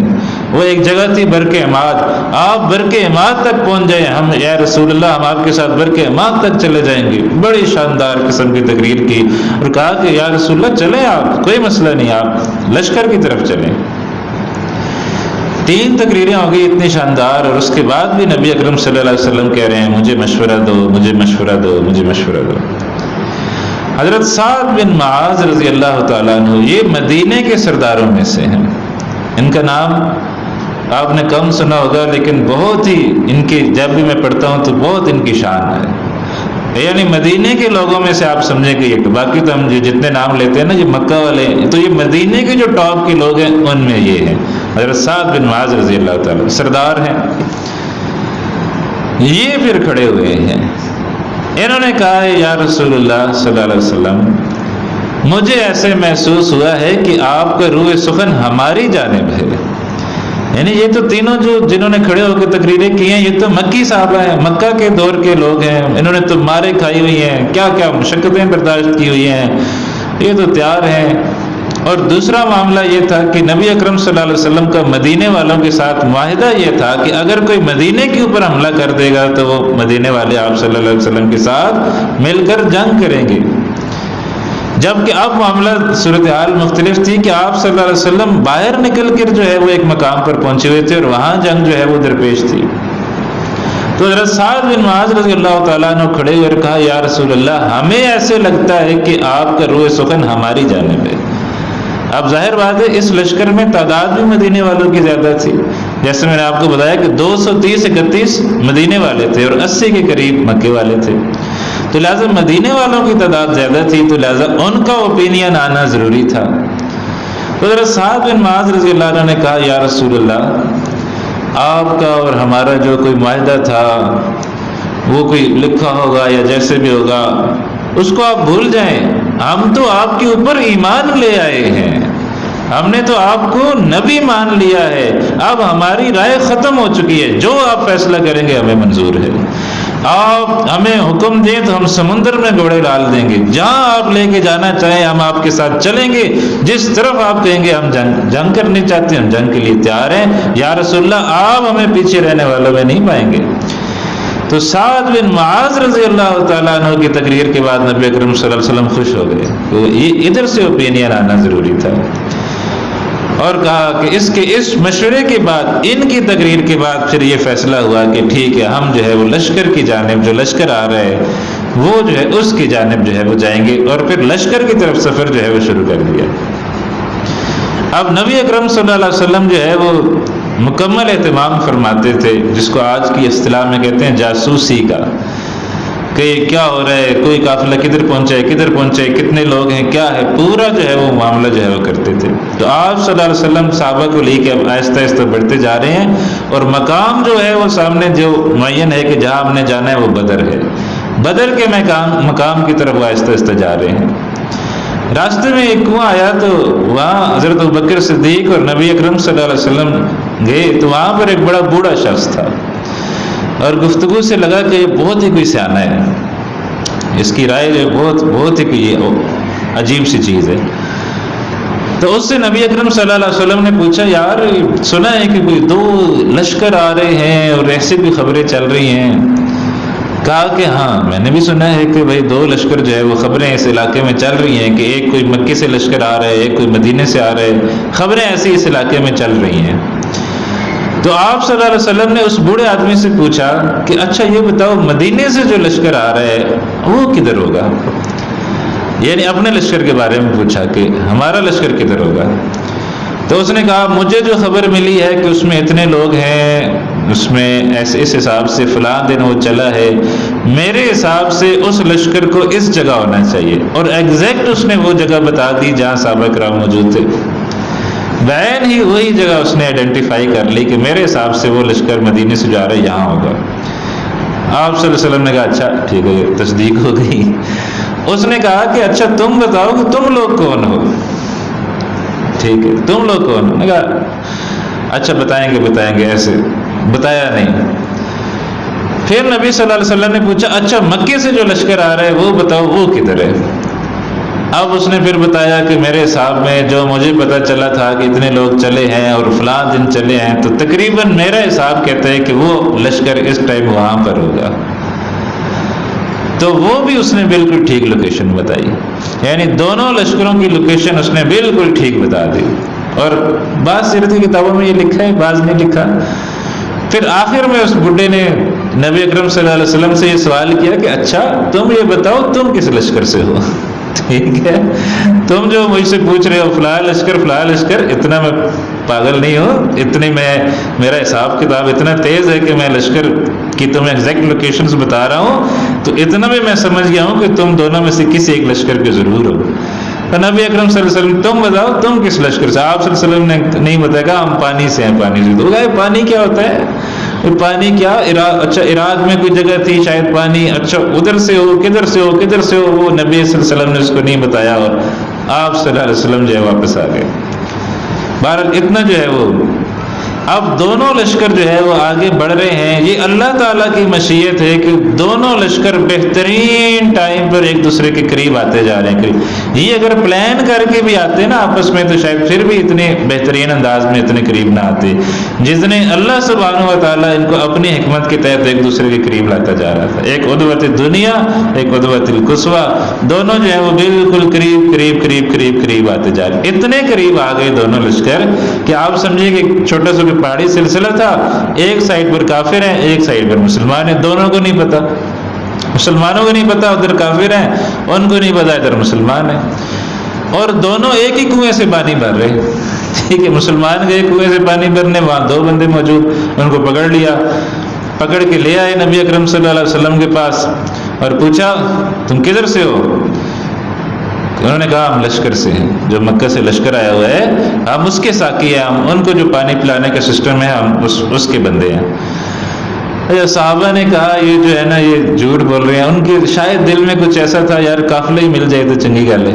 A: وہ ایک جگہ تھی برق عماد، آپ برق عماد تک پہنچ جائیں، ہم یا رسول اللہ ہم آپ کے ساتھ برق عماد تک چلے جائیں گے۔ بڑی شاندار قسم کی تقریر کی اور کہا کہ یا رسول اللہ چلیں آپ، کوئی مسئلہ نہیں، آپ لشکر کی طرف چلیں۔ 3 تقریریں ہو گئی اتنی شاندار، اور اس کے بعد بھی نبی اکرم صلی اللہ علیہ وسلم کہہ رہے ہیں مجھے مشورہ دو، مجھے مشورہ دو، مجھے مشورہ دو۔ حضرت سعد بن معاذ رضی اللہ تعالیٰ عنہ یہ مدینے کے سرداروں میں سے ہیں، ان کا نام آپ نے کم سنا ہوگا لیکن بہت ہی ان کی جب بھی میں پڑھتا ہوں تو بہت ان کی شان ہے، یعنی مدینے کے لوگوں میں سے آپ سمجھیں کہ یہ، باقی تو ہم جتنے نام لیتے ہیں نا یہ مکہ والے ہیں، تو یہ مدینے کے جو ٹاپ کے لوگ ہیں ان میں یہ ہیں، حضرت سعد بن معاذ رضی اللہ تعالیٰ سردار ہیں۔ یہ پھر کھڑے ہوئے ہیں، انہوں نے کہا یا رسول اللہ صلی اللہ علیہ وسلم مجھے ایسے محسوس ہوا ہے کہ آپ کا روح سخن ہماری جانب ہے، یعنی یہ تو تینوں جنہوں نے کھڑے ہو کے تقریریں کی ہیں یہ تو مکی صحابہ ہیں، مکہ کے دور کے لوگ ہیں، انہوں نے تو مارے کھائی ہوئی ہیں، کیا کیا مشقتیں برداشت کی ہوئی ہیں، یہ تو تیار ہیں۔ اور دوسرا معاملہ یہ تھا کہ نبی اکرم صلی اللہ علیہ وسلم کا مدینے والوں کے ساتھ معاہدہ یہ تھا کہ اگر کوئی مدینے کے اوپر حملہ کر دے گا تو وہ مدینے والے آپ صلی اللہ علیہ وسلم کے ساتھ مل کر جنگ کریں گے، جبکہ اب معاملہ صورتحال مختلف تھی کہ آپ صلی اللہ علیہ وسلم باہر نکل کر جو ہے وہ ایک مقام پر پہنچے ہوئے تھے اور وہاں جنگ جو ہے وہ درپیش تھی۔ تو حضرت سعد بن معاذ رضی اللہ تعالیٰ عنہ کھڑے ہوئے کہا یا رسول اللہ ہمیں ایسے لگتا ہے کہ آپ کا روح سخن ہماری جانب ہے۔ اب ظاہر بات ہے اس لشکر میں تعداد بھی مدینے والوں کی زیادہ تھی، جیسے میں نے آپ کو بتایا کہ 230-31 مدینے والے تھے اور 80 کے قریب مکے والے تھے، تو لہٰذا مدینے والوں کی تعداد زیادہ تھی، تو لہٰذا ان کا اوپینین آنا ضروری تھا۔ تو حضرت سعد بن معاذ رضی اللہ عنہ نے کہا یا رسول اللہ آپ کا اور ہمارا جو کوئی معاہدہ تھا وہ کوئی لکھا ہوگا یا جیسے بھی ہوگا اس کو آپ بھول جائیں، ہم تو آپ کے اوپر ایمان لے آئے ہیں، ہم نے تو آپ کو نبی مان لیا ہے، اب ہماری رائے ختم ہو چکی ہے، جو آپ فیصلہ کریں گے ہمیں منظور ہے، آپ ہمیں حکم دیں تو ہم سمندر میں گھوڑے ڈال دیں گے، جہاں آپ لے کے جانا چاہیں ہم آپ کے ساتھ چلیں گے، جس طرف آپ کہیں گے ہم جنگ کرنی چاہتے ہیں ہم جنگ کے لیے تیار ہیں، یا رسول اللہ آپ ہمیں پیچھے رہنے والوں میں نہیں پائیں گے۔ تو سعد بن معاذ رضی اللہ تعالیٰ عنہ کی تقریر کے بعد نبی اکرم صلی اللہ علیہ وسلم خوش ہو گئے، تو یہ ادھر سے اوپینین آنا ضروری تھا، اور کہا کہ اس مشورے کے بعد ان کی تقریر کے بعد پھر یہ فیصلہ ہوا کہ ٹھیک ہے ہم جو ہے وہ لشکر کی جانب، جو لشکر آ رہا ہے وہ جو ہے اس کی جانب جو ہے وہ جائیں گے، اور پھر لشکر کی طرف سفر جو ہے وہ شروع کر دیا۔ اب نبی اکرم صلی اللہ علیہ وسلم جو ہے وہ مکمل اہتمام فرماتے تھے، جس کو آج کی اصطلاح میں کہتے ہیں جاسوسی کا، کہ کیا ہو رہا ہے، کوئی قافلہ کدھر پہنچا ہے، کدھر پہنچا ہے، کتنے لوگ ہیں، کیا ہے، پورا جو ہے وہ معاملہ جو ہے وہ کرتے تھے۔ تو آپ صلی اللہ علیہ وسلم صحابہ کو لے کے اب آہستہ آہستہ بڑھتے جا رہے ہیں، اور مقام جو ہے وہ سامنے جو معین ہے کہ جہاں ہم نے جانا ہے وہ بدر ہے، بدر کے مقام کی طرف وہ آہستہ آہستہ جا رہے ہیں۔ راستے میں ایک کنواں آیا تو وہاں حضرت ابوبکر صدیق اور نبی اکرم صلی اللہ علیہ وسلم گئے، تو وہاں پر ایک بڑا بوڑھا شخص تھا، اور گفتگو سے لگا کہ یہ بہت ہی کوئی سیانہ ہے، اس کی رائے جو بہت ہی کوئی عجیب سی چیز ہے۔ تو اس سے نبی اکرم صلی اللہ علیہ وسلم نے پوچھا یار سنا ہے کہ کوئی 2 لشکر آ رہے ہیں اور ایسے بھی خبریں چل رہی ہیں؟ کہا کہ ہاں میں نے بھی سنا ہے کہ بھائی 2 لشکر جو ہے وہ خبریں اس علاقے میں چل رہی ہیں، کہ ایک کوئی مکے سے لشکر آ رہا ہے، ایک کوئی مدینے سے آ رہا ہے، خبریں ایسی اس علاقے میں چل رہی ہیں۔ تو آپ صلی اللہ علیہ وسلم نے اس بوڑھے آدمی سے پوچھا کہ اچھا یہ بتاؤ مدینے سے جو لشکر آ رہا ہے وہ کدھر ہوگا؟ یعنی اپنے لشکر کے بارے میں پوچھا کہ ہمارا لشکر کدھر ہوگا؟ تو اس نے کہا مجھے جو خبر ملی ہے کہ اس میں اتنے لوگ ہیں، اس میں اس حساب سے فلاں دن وہ چلا ہے، میرے حساب سے اس لشکر کو اس جگہ ہونا چاہیے، اور ایگزیکٹ اس نے وہ جگہ بتا دی جہاں صحابہ کرام موجود تھے، بعین ہی وہی جگہ اس نے آئیڈینٹیفائی کر لی کہ میرے حساب سے وہ لشکر مدینے سے جا رہا ہے یہاں ہوگا۔ آپ صلی اللہ علیہ وسلم نے کہا اچھا ٹھیک ہے، تصدیق ہو گئی۔ اس نے کہا کہ اچھا تم بتاؤ کہ تم لوگ کون ہو؟ ٹھیک ہے تم لوگ کون ہو؟ نے کہا اچھا بتائیں گے، ایسے بتایا نہیں۔ پھر نبی صلی اللہ علیہ وسلم نے پوچھا اچھا مکے سے جو لشکر آ رہا ہے وہ بتاؤ وہ کدھر ہے؟ اب اس نے پھر بتایا کہ میرے حساب میں جو مجھے پتا چلا تھا کہ اتنے لوگ چلے ہیں اور فلاں دن چلے ہیں، تو تقریباً میرا حساب کہتا ہے کہ وہ لشکر اس ٹائم وہاں پر ہوگا۔ تو وہ بھی اس نے بالکل ٹھیک لوکیشن بتائی، یعنی دونوں لشکروں کی لوکیشن اس نے بالکل ٹھیک بتا دی، اور بعض سیرت کی کتابوں میں یہ لکھا ہے بعض نہیں لکھا۔ پھر آخر میں اس بڈھے نے نبی اکرم صلی اللہ علیہ وسلم سے یہ سوال کیا کہ اچھا تم یہ بتاؤ تم کس لشکر سے ہو؟ ٹھیک ہے تم جو مجھ سے پوچھ رہے ہو فلاں لشکر، اتنا میں پاگل نہیں ہوں، اتنی میرا حساب کتاب اتنا تیز ہے کہ میں لشکر کی تمہیں ایگزیکٹ لوکیشنز بتا رہا ہوں، تو اتنا بھی میں سمجھ گیا ہوں کہ تم دونوں میں سے کسی ایک لشکر کے ضرور ہو۔ تو نبی اکرم صلی اللہ علیہ وسلم تم بتاؤ تم کس لشکر سے؟ آپ صلی اللہ علیہ وسلم نے نہیں بتایا، ہم پانی سے ہیں، پانی سے۔ تو کہا پانی کیا ہوتا ہے؟ پانی کیا؟ اچھا عراق میں کوئی جگہ تھی شاید پانی، اچھا ادھر سے ہو، کدھر سے ہو، وہ نبی صلی اللہ علیہ وسلم نے اس کو نہیں بتایا، اور آپ صلی اللہ علیہ وسلم جو ہے واپس آ گئے۔ بہرحال اتنا جو ہے وہ اب دونوں لشکر جو ہے وہ آگے بڑھ رہے ہیں۔ یہ اللہ تعالیٰ کی مشیت ہے کہ دونوں لشکر بہترین ٹائم پر ایک دوسرے کے قریب آتے جا رہے ہیں۔ یہ اگر پلان کر کے بھی آتے نا آپس میں تو شاید پھر بھی اتنے بہترین انداز میں اتنے قریب نہ آتے، جتنے اللہ سبحانہ و تعالیٰ ان کو اپنی حکمت کے تحت ایک دوسرے کے قریب لاتا جا رہا تھا۔ ایک عدوۃ دنیا، ایک عدوۃ القصویٰ، دونوں جو ہے وہ بالکل قریب آتے جا رہے، اتنے قریب آ گئے دونوں لشکر کہ آپ سمجھیے کہ چھوٹا سا پہاڑی سلسلہ تھا، ایک سائڈ پر کافر ہیں ایک سائڈ پر مسلمان ہیں، دونوں کو نہیں پتا، مسلمانوں کو نہیں پتا ادھر کافر ہیں، ان کو نہیں پتا ادھر مسلمان ہیں، اور دونوں ایک ہی کنویں سے پانی بھر رہے، ٹھیک ہے، مسلمان گئے کنویں سے پانی بھرنے، وہاں دو بندے موجود، ان کو پکڑ لیا، پکڑ کے لے آئے نبی اکرم صلی اللہ علیہ وسلم کے پاس اور پوچھا تم کدھر سے ہو؟ انہوں نے کہا ہم لشکر سے ہیں، جو مکہ سے لشکر آیا ہوا ہے ہم اس کے ساقی ہیں، ہم ان کو جو پانی پلانے کا سسٹم ہے ہم اس کے بندے ہیں۔ صحابہ نے کہا یہ جو ہے نا یہ جھوٹ بول رہے ہیں، ان کے شاید دل میں کچھ ایسا تھا یار قافلہ ہی مل جائے تو چنگی گل ہے۔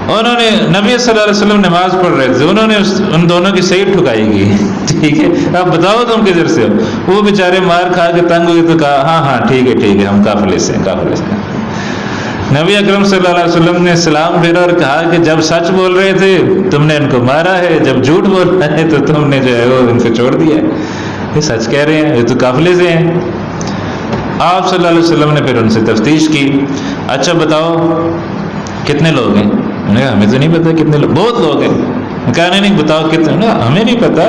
A: انہوں نے نبی صلی اللہ علیہ وسلم نماز پڑھ رہے تھے، انہوں نے ان دونوں کی سیٹ ٹھکائی گئی، ٹھیک ہے، اب بتاؤ تم کدھر سے ہو؟ وہ بیچارے مار کھا کے تنگ ہوئے تو کہا ہاں ہاں ٹھیک ہے ہم قافلے سے ہیں، قافلے سے۔ نبی اکرم صلی اللہ علیہ وسلم نے سلام پھیرا اور کہا کہ جب سچ بول رہے تھے تم نے ان کو مارا ہے، جب جھوٹ بول رہے ہیں تو تم نے جو ہے وہ ان کو چھوڑ دیا ہے، یہ سچ کہہ رہے ہیں، یہ تو قافلے سے ہیں۔ آپ صلی اللہ علیہ وسلم نے پھر ان سے تفتیش کی، اچھا بتاؤ کتنے لوگ ہیں؟ انہوں نے کہا ہمیں تو نہیں پتا کتنے لوگ، بہت لوگ ہیں۔ کہا نہیں بتاؤ کتنے، ہمیں نہیں پتا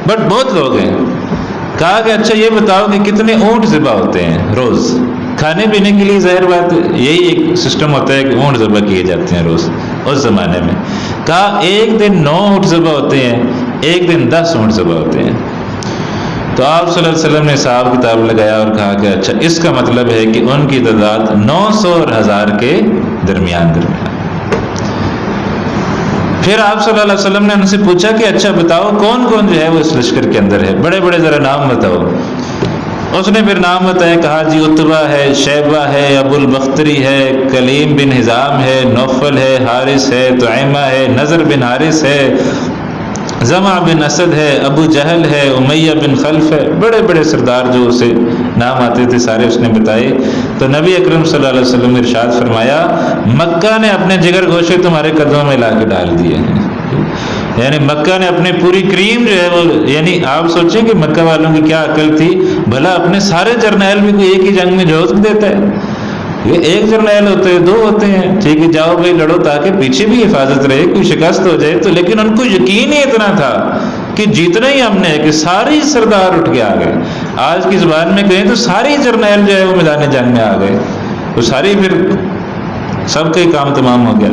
A: بٹ بہت لوگ ہیں۔ کہا کہ اچھا یہ بتاؤ کہ کتنے اونٹ ذبح ہوتے ہیں روز؟ کھانے پینے کے لیے ظاہر بات یہی ایک سسٹم ہوتا ہے کہ اونٹ ذبح کیے جاتے ہیں روز اس زمانے میں۔ کہا ایک دن 9 اونٹ ذبح ہوتے ہیں، ایک دن 10 اونٹ ذبح ہوتے ہیں۔ تو آپ صلی اللہ علیہ وسلم نے حساب کتاب لگایا اور کہا کہ اچھا اس کا مطلب ہے کہ ان کی تعداد 900 اور 1000 کے درمیان۔ پھر آپ صلی اللہ علیہ وسلم نے ان سے پوچھا کہ اچھا بتاؤ کون کون جو ہے وہ اس لشکر کے اندر ہے، بڑے بڑے ذرا نام بتاؤ۔ اس نے پھر نام بتایا، کہا جی عتبہ ہے، شیبہ ہے، ابو البختری ہے، کلیم بن حزام ہے، نوفل ہے، حارث ہے، طعیمہ ہے، نضر بن حارث ہے، زمع بن اسد ہے، ابو جہل ہے، امیہ بن خلف ہے، بڑے بڑے سردار جو اسے نام آتے تھے سارے اس نے بتائے۔ تو نبی اکرم صلی اللہ علیہ وسلم نے ارشاد فرمایا مکہ نے اپنے جگر گوشے تمہارے قدموں میں لا کے ڈال دیے ہیں، یعنی مکہ نے اپنے پوری کریم جو ہے وہ، یعنی آپ سوچیں کہ مکہ والوں کی کیا عقل تھی، بھلا اپنے سارے جرنیل بھی کوئی ایک ہی جنگ میں جوز دیتا ہے؟ یہ ایک جرنیل ہوتے ہیں، 2 ہوتے ہیں، ٹھیک ہے جاؤ بھائی لڑو تاکہ پیچھے بھی حفاظت رہے، کوئی شکست ہو جائے تو، لیکن ان کو یقین ہی اتنا تھا کہ جیتنا ہی ہم نے، کہ ساری سردار اٹھ کے آ گئے، آج کی زبان میں کہیں تو ساری جرنیل جو ہے وہ میدان جنگ میں آ گئے، تو ساری پھر سب کا ہی کام تمام ہو گیا۔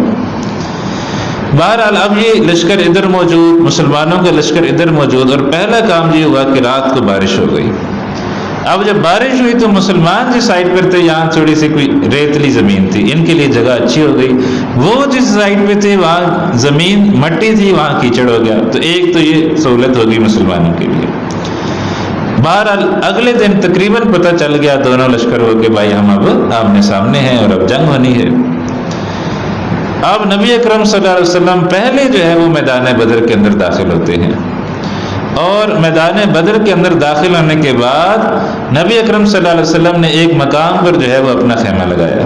A: بہرحال اب یہ لشکر ادھر موجود، مسلمانوں کا لشکر ادھر موجود، اور پہلا کام یہ ہوا کہ رات کو بارش ہو گئی۔ اب جب بارش ہوئی تو مسلمان جس سائڈ پر تھے یہاں تھوڑی سی کوئی ریتلی زمین تھی، ان کے لیے جگہ اچھی ہو گئی، وہ جس سائڈ پہ تھے وہاں زمین مٹی تھی، وہاں کیچڑ ہو گیا، تو ایک تو یہ سہولت ہوگی مسلمانوں کے لیے۔ بہرحال اگلے دن تقریباً پتہ چل گیا دونوں لشکروں کے بھائی ہم اب آمنے سامنے ہیں اور اب جنگ ہونی ہے۔ اب نبی اکرم صلی اللہ علیہ وسلم پہلے جو ہے وہ میدان بدر کے اندر داخل ہوتے ہیں، اور میدان بدر کے اندر داخل ہونے کے بعد نبی اکرم صلی اللہ علیہ وسلم نے ایک مقام پر جو ہے وہ اپنا خیمہ لگایا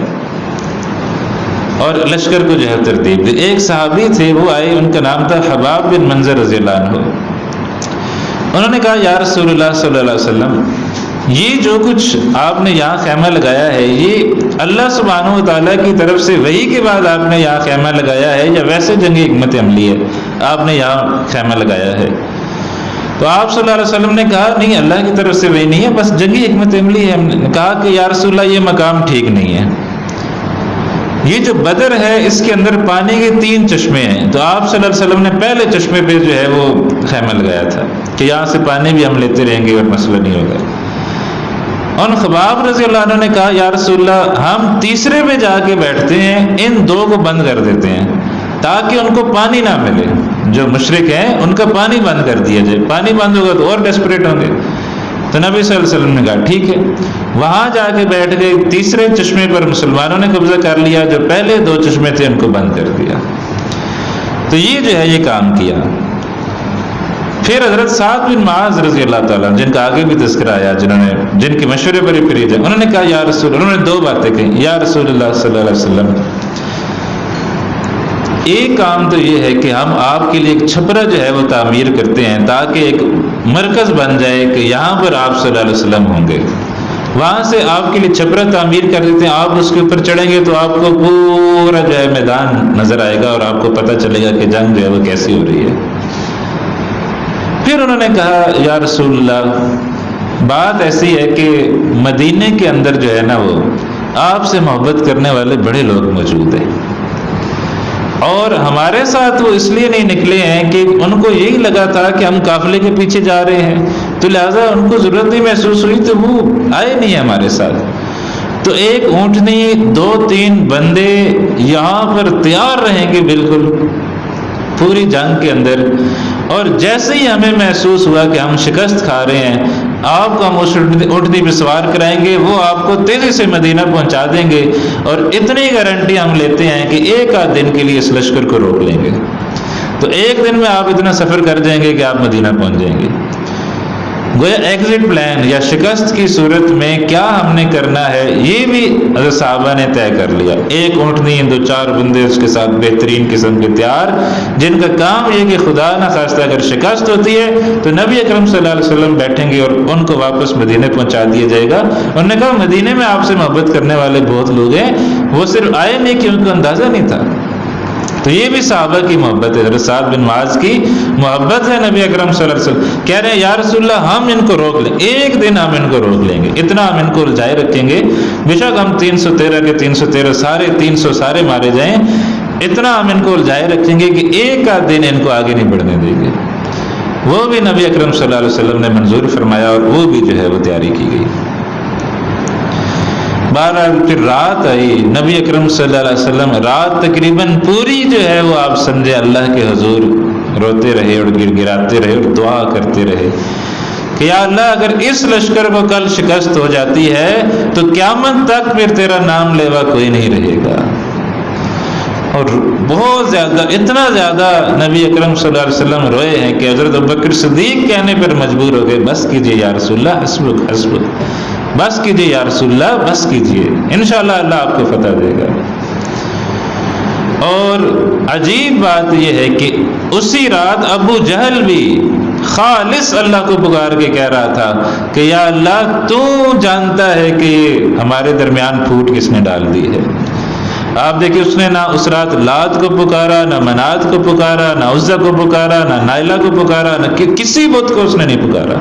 A: اور لشکر کو جو ہے ترتیب دی۔ ایک صحابی تھے وہ آئے، ان کا نام تھا حباب بن منظر رضی اللہ عنہ۔ انہوں نے کہا یا رسول اللہ صلی اللہ علیہ وسلم یہ جو کچھ آپ نے یہاں خیمہ لگایا ہے یہ اللہ سبحانہ و تعالیٰ کی طرف سے وحی کے بعد آپ نے یہاں خیمہ لگایا ہے یا ویسے جنگی حکمت عملی ہے آپ نے یہاں خیمہ لگایا ہے؟ تو آپ صلی اللہ علیہ وسلم نے کہا نہیں اللہ کی طرف سے وہی نہیں ہے، بس جنگی حکمت عملی ہے۔ ہم نے کہا کہ یا رسول اللہ یہ مقام ٹھیک نہیں ہے، یہ جو بدر ہے اس کے اندر پانی کے 3 چشمے ہیں، تو آپ صلی اللہ علیہ وسلم نے پہلے چشمے پہ جو ہے وہ خیمہ لگایا تھا کہ یہاں سے پانی بھی ہم لیتے رہیں گے اور مسئلہ نہیں ہوگا۔ ان خباب رضی اللہ عنہ نے کہا یا رسول اللہ ہم تیسرے پہ جا کے بیٹھتے ہیں، ان 2 کو بند کر دیتے ہیں تاکہ ان کو پانی نہ ملے، جو مشرک ہیں ان کا پانی بند کر دیا جائے، پانی بند ہوگا تو اور ڈیسپریٹ ہوں گے۔ تو نبی صلی اللہ علیہ وسلم نے کہا ٹھیک ہے، وہاں جا کے بیٹھ گئے، تیسرے چشمے پر مسلمانوں نے قبضہ کر لیا، جو پہلے 2 چشمے تھے ان کو بند کر دیا۔ تو یہ جو ہے یہ کام کیا۔ پھر حضرت سعد بن معاذ رضی اللہ تعالیٰ جن کا آگے بھی تذکرہ آیا، جن کے مشورے پر ہی پھر جائے، انہوں نے کہا یا رسول، انہوں نے 2 باتیں کہیں، یا رسول اللہ صلی اللہ علیہ وسلم ایک کام تو یہ ہے کہ ہم آپ کے لیے ایک چھپرا جو ہے وہ تعمیر کرتے ہیں تاکہ ایک مرکز بن جائے کہ یہاں پر آپ صلی اللہ علیہ وسلم ہوں گے، وہاں سے آپ کے لیے چھپرا تعمیر کر دیتے ہیں، آپ اس کے اوپر چڑھیں گے تو آپ کو پورا جو ہے میدان نظر آئے گا اور آپ کو پتہ چلے گا کہ جنگ جو ہے وہ کیسی ہو رہی ہے۔ پھر پھر انہوں نے کہا یا رسول اللہ بات ایسی ہے کہ مدینے کے اندر جو ہے نا وہ آپ سے محبت کرنے والے بڑے لوگ موجود ہیں، اور ہمارے ساتھ وہ اس لیے نہیں نکلے ہیں کہ ان کو یہی لگا تھا کہ ہم قافلے کے پیچھے جا رہے ہیں، تو لہٰذا ان کو ضرورت نہیں محسوس ہوئی تو وہ آئے نہیں ہمارے ساتھ۔ تو ایک اونٹنی 2-3 بندے یہاں پر تیار رہیں گے بالکل پوری جنگ کے اندر، اور جیسے ہی ہمیں محسوس ہوا کہ ہم شکست کھا رہے ہیں، آپ کو ہم اس اونٹنی پہ سوار کرائیں گے، وہ آپ کو تیزی سے مدینہ پہنچا دیں گے، اور اتنی گارنٹی ہم لیتے ہیں کہ 1 دن کے لیے اس لشکر کو روک لیں گے، تو 1 دن میں آپ اتنا سفر کر جائیں گے کہ آپ مدینہ پہنچ جائیں گے۔ گویا ایگزٹ پلان یا شکست کی صورت میں کیا ہم نے کرنا ہے یہ بھی حضرت صحابہ نے طے کر لیا۔ 1 اونٹنی 2-4 بندے اس کے ساتھ بہترین قسم کے تیار، جن کا کام یہ کہ خدا نہ خواستہ اگر شکست ہوتی ہے تو نبی اکرم صلی اللہ علیہ وسلم بیٹھیں گے اور ان کو واپس مدینے پہنچا دیا جائے گا۔ انہوں نے کہا مدینے میں آپ سے محبت کرنے والے بہت لوگ ہیں، وہ صرف آئے نہیں کہ ان کو اندازہ نہیں تھا۔ تو یہ بھی صحابہ کی محبت ہے، حضرت سعد بن معاذ کی محبت ہے نبی اکرم صلی اللہ علیہ وسلم۔ کہہ رہے ہیں یا رسول اللہ ہم ان کو روک لیں، 1 دن ہم ان کو روک لیں گے، اتنا ہم ان کو الجھائے رکھیں گے، بے شک ہم 313 کے 313 سارے 300 سارے مارے جائیں، اتنا ہم ان کو الجھائے رکھیں گے کہ 1 دن ان کو آگے نہیں بڑھنے دیں گے۔ وہ بھی نبی اکرم صلی اللہ علیہ وسلم نے منظور فرمایا اور وہ بھی جو ہے وہ تیاری کی گئی۔ بہرحال پھر رات آئی، نبی اکرم صلی اللہ علیہ وسلم رات تقریباً پوری جو ہے وہ آپ سمجھے اللہ کے حضور روتے رہے اور گر گراتے رہے اور دعا کرتے رہے کہ یا اللہ اگر اس لشکر کو کل شکست ہو جاتی ہے تو قیامت تک پھر تیرا نام لیوا کوئی نہیں رہے گا۔ اور بہت زیادہ، اتنا زیادہ نبی اکرم صلی اللہ علیہ وسلم روئے ہیں کہ حضرت ابوبکر صدیق کہنے پر مجبور ہو گئے بس کیجئے یا رسول اللہ، حسبک حسبک، بس کیجئے یا رسول اللہ، بس کیجئے، انشاءاللہ اللہ آپ کو فتح دے گا۔ اور عجیب بات یہ ہے کہ اسی رات ابو جہل بھی خالص اللہ کو پکار کے کہہ رہا تھا کہ یا اللہ تو جانتا ہے کہ ہمارے درمیان پھوٹ کس نے ڈال دی ہے۔ آپ دیکھیں اس نے نہ اس رات لات کو پکارا، نہ منات کو پکارا، نہ عزا کو پکارا، نہ نائلہ کو پکارا، نہ کسی بت کو اس نے نہیں پکارا،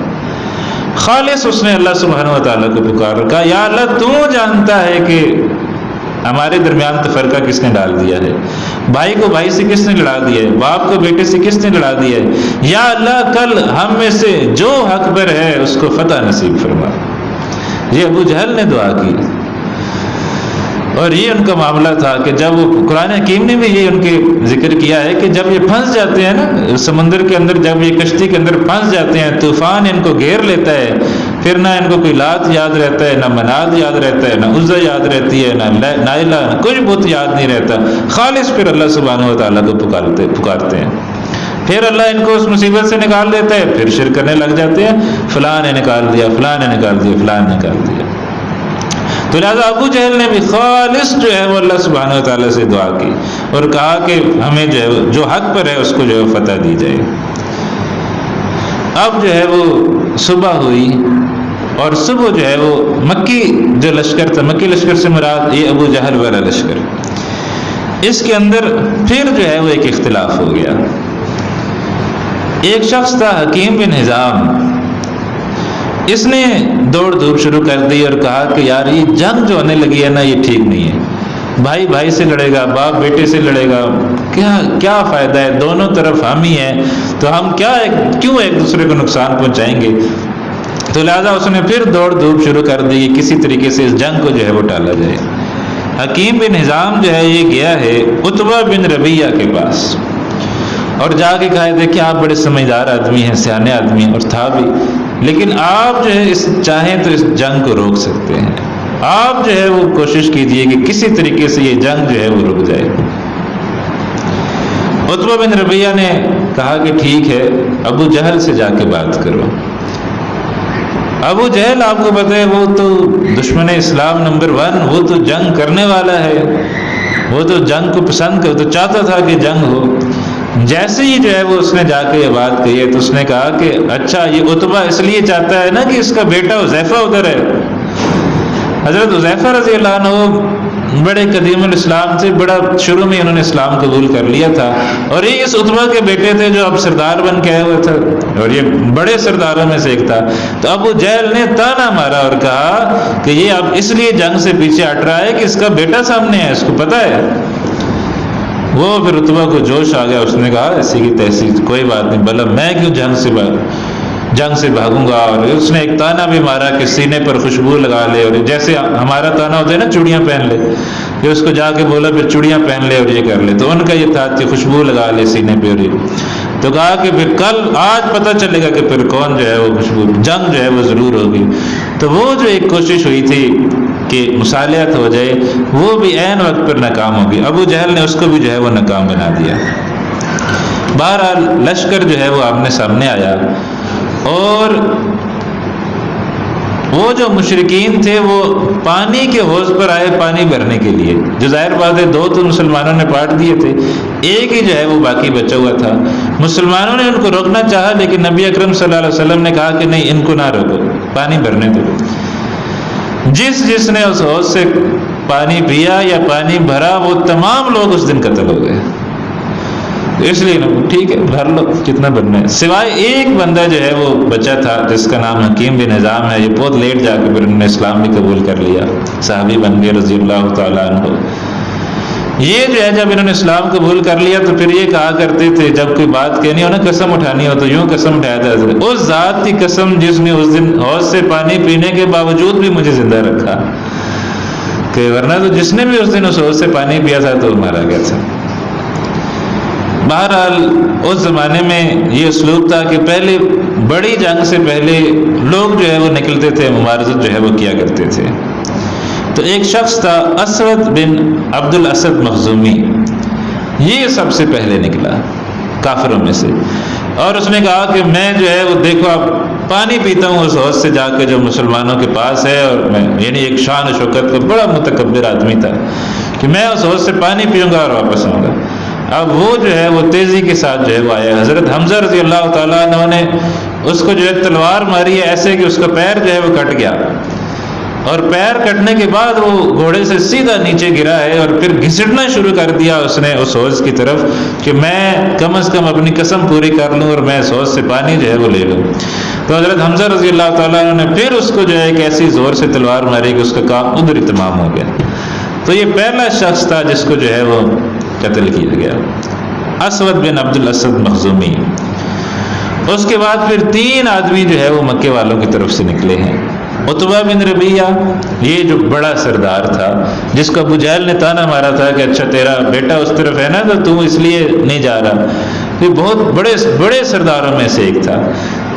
A: خالص اس نے اللہ سبحانہ و تعالیٰ کو پکار کہا یا اللہ تو جانتا ہے کہ ہمارے درمیان تفرقہ کس نے ڈال دیا ہے، بھائی کو بھائی سے کس نے لڑا دیا ہے، باپ کو بیٹے سے کس نے لڑا دیا ہے، یا اللہ کل ہم میں سے جو حق پر ہے اس کو فتح نصیب فرما۔ یہ ابو جہل نے دعا کی، اور یہ ان کا معاملہ تھا کہ جب وہ قرآن حکیم نے بھی یہ ان کے ذکر کیا ہے کہ جب یہ پھنس جاتے ہیں نا سمندر کے اندر، جب یہ کشتی کے اندر پھنس جاتے ہیں، طوفان ان کو گھیر لیتا ہے، پھر نہ ان کو کوئی لات یاد رہتا ہے، نہ منات یاد رہتا ہے، نہ عزا یاد رہتی ہے، نہ نائلہ، نہ کچھ بت یاد نہیں رہتا، خالص پھر اللہ سبحانہ و تعالیٰ کو پکارتے ہیں، پھر اللہ ان کو اس مصیبت سے نکال دیتا ہے، پھر شرک کرنے لگ جاتے ہیں، فلاں نے نکال دیا، فلاں نے نکال دیا، فلاں نے نکال دیا۔ تو لہٰذا ابو جہل نے بھی خالص جو ہے وہ اللہ سبحانہ و تعالیٰ سے دعا کی اور کہا کہ ہمیں جو ہے جو حق پر ہے اس کو جو ہے فتح دی جائے۔ اب جو ہے وہ صبح ہوئی، اور صبح جو ہے وہ مکی جو لشکر تھا، مکی لشکر سے مراد یہ ابو جہل والا لشکر، اس کے اندر پھر جو ہے وہ ایک اختلاف ہو گیا۔ ایک شخص تھا حکیم بن حزام، اس نے دوڑ دھوپ شروع کر دی اور کہا کہ یار یہ جنگ جو ہونے لگی ہے نا یہ ٹھیک نہیں ہے، بھائی بھائی سے لڑے گا، باپ بیٹے سے لڑے گا، کیا فائدہ ہے، دونوں طرف ہم ہی ہیں، تو ہم کیوں ایک دوسرے کو نقصان پہنچائیں گے۔ تو لہٰذا اس نے پھر دوڑ دھوپ شروع کر دی کہ کسی طریقے سے اس جنگ کو جو ہے وہ ٹالا جائے۔ حکیم بن حزام جو ہے یہ گیا ہے عتبہ بن ربیعہ کے پاس اور جا کے کہا دیکھیں آپ بڑے سمجھدار آدمی ہیں، سیانے آدمی ہیں، اور تھا بھی، لیکن آپ جو ہے چاہیں تو اس جنگ کو روک سکتے ہیں، آپ جو ہے وہ کوشش کیجئے کہ کسی طریقے سے یہ جنگ جو ہے وہ رک جائے۔ عتبہ بن ربیعہ نے کہا کہ ٹھیک ہے ابو جہل سے جا کے بات کرو۔ ابو جہل آپ کو پتہ ہے وہ تو دشمن اسلام نمبر 1، وہ تو جنگ کرنے والا ہے، وہ تو جنگ کو پسند کر، تو چاہتا تھا کہ جنگ ہو۔ جیسے ہی جو ہے وہ اس نے جا کے یہ بات کہی ہے تو اس نے کہا کہ اچھا یہ عتبہ اس لیے چاہتا ہے نا کہ اس کا بیٹا حذیفہ ادھر ہے۔ حضرت حذیفہ رضی اللہ عنہ بڑے قدیم الاسلام تھے، بڑا شروع میں انہوں نے اسلام قبول کر لیا تھا، اور یہ اس عتبہ کے بیٹے تھے جو اب سردار بن کے آئے ہوئے تھے، اور یہ بڑے سرداروں میں سے ایک تھا۔ تو ابو جہل نے تانا مارا اور کہا کہ یہ اب اس لیے جنگ سے پیچھے ہٹ رہا ہے کہ اس کا بیٹا سامنے ہے، اس کو پتہ ہے۔ وہ پھر عتبہ کو جوش آ گیا، اس نے کہا ایسی کی تیسی، کوئی بات نہیں، بھلا میں کیوں جنگ سے بھاگوں گا۔ اور اس نے ایک تانا بھی مارا کہ سینے پر خوشبو لگا لے، اور جیسے ہمارا تانا ہوتا ہے نا چوڑیاں پہن لے، کہ اس کو جا کے بولا پھر چوڑیاں پہن لے اور یہ کر لے، تو ان کا یہ تھا کہ خوشبو لگا لے سینے پہ، اور تو کہا کہ پھر آج پتہ چلے گا کہ پھر کون جو ہے وہ خوشبو، جنگ جو ہے وہ ضرور ہوگی۔ تو وہ جو ایک کوشش ہوئی تھی کہ مصالحت ہو جائے، وہ بھی عین وقت پر ناکام ہوگی۔ ابو جہل نے اس کو بھی جو ہے وہ ناکام بنا دیا۔ بہرحال لشکر جو ہے وہ آمنے سامنے آیا، اور وہ جو مشرکین تھے وہ پانی کے حوض پر آئے پانی بھرنے کے لیے، جو ظاہر بات ہے 2 تو مسلمانوں نے پاٹ دیے تھے، ایک ہی جو ہے وہ باقی بچا ہوا تھا۔ مسلمانوں نے ان کو روکنا چاہا، لیکن نبی اکرم صلی اللہ علیہ وسلم نے کہا کہ نہیں، ان کو نہ روکو، پانی بھرنے دو۔ جس نے اس حوض سے پانی پیا یا پانی بھرا، وہ تمام لوگ اس دن قتل ہو گئے۔ اس لیے ٹھیک ہے بھر لو جتنا بھرنا ہے، سوائے ایک بندہ جو ہے وہ بچا تھا جس کا نام حکیم بن نظام ہے، یہ بہت لیٹ جا کے پھر انہوں نے اسلام بھی قبول کر لیا، صحابی بن گئے رضی اللہ تعالیٰ عنہ۔ یہ جو ہے جب انہوں نے اسلام قبول کر لیا تو پھر یہ کہا کرتے تھے جب کوئی بات کہنی ہو نا، قسم اٹھانی ہو تو یوں قسم اٹھایا تھا، اس ذات کی قسم جس نے اس دن حوض سے پانی پینے کے باوجود بھی مجھے زندہ رکھا، کہ ورنہ تو جس نے بھی اس دن اس حوض سے پانی پیا تھا تو مارا گیا تھا۔ بہرحال اس زمانے میں یہ اسلوب تھا کہ پہلے بڑی جنگ سے پہلے لوگ جو ہے وہ نکلتے تھے، مبارزت جو ہے وہ کیا کرتے تھے۔ تو ایک شخص تھا اسود بن عبد الاسد مخزومی، یہ سب سے پہلے نکلا کافروں میں سے، اور اس نے کہا کہ میں جو ہے وہ دیکھو اب پانی پیتا ہوں اس حوض سے جا کے جو مسلمانوں کے پاس ہے، اور میں یعنی ایک شان و شوکت کا بڑا متکبر آدمی تھا کہ میں اس حوض سے پانی پیوں گا اور واپس آؤں گا۔ اب وہ جو ہے وہ تیزی کے ساتھ جو ہے وہ آیا، حضرت حمزہ رضی اللہ تعالیٰ عنہ نے اس کو جو ہے تلوار ماری ہے ایسے کہ اس کا پیر جو ہے وہ کٹ گیا، اور پیر کٹنے کے بعد وہ گھوڑے سے سیدھا نیچے گرا ہے، اور پھر گھسٹنا شروع کر دیا اس نے اس حوض کی طرف کہ میں کم از کم اپنی قسم پوری کر لوں اور میں اس حوض سے پانی جو ہے وہ لے لوں۔ تو حضرت حمزہ رضی اللہ تعالیٰ عنہ نے پھر اس کو جو ہے ایک ایسی زور سے تلوار ماری کہ اس کا کام ادھر ہی تمام ہو گیا۔ تو یہ پہلا شخص تھا جس کو جو ہے وہ قتل کیا گیا، اسود بن عبد الاسد مخزومی۔ اس کے بعد پھر 3 آدمی جو ہے وہ مکے والوں کی طرف سے نکلے ہیں۔ عتبہ بن ربیعہ، یہ جو بڑا سردار تھا جس کو ابو جہل نے تانا مارا تھا کہ اچھا تیرا بیٹا اس طرف ہے نا تو اس لیے نہیں جا رہا، یہ بہت بڑے سرداروں میں سے ایک تھا۔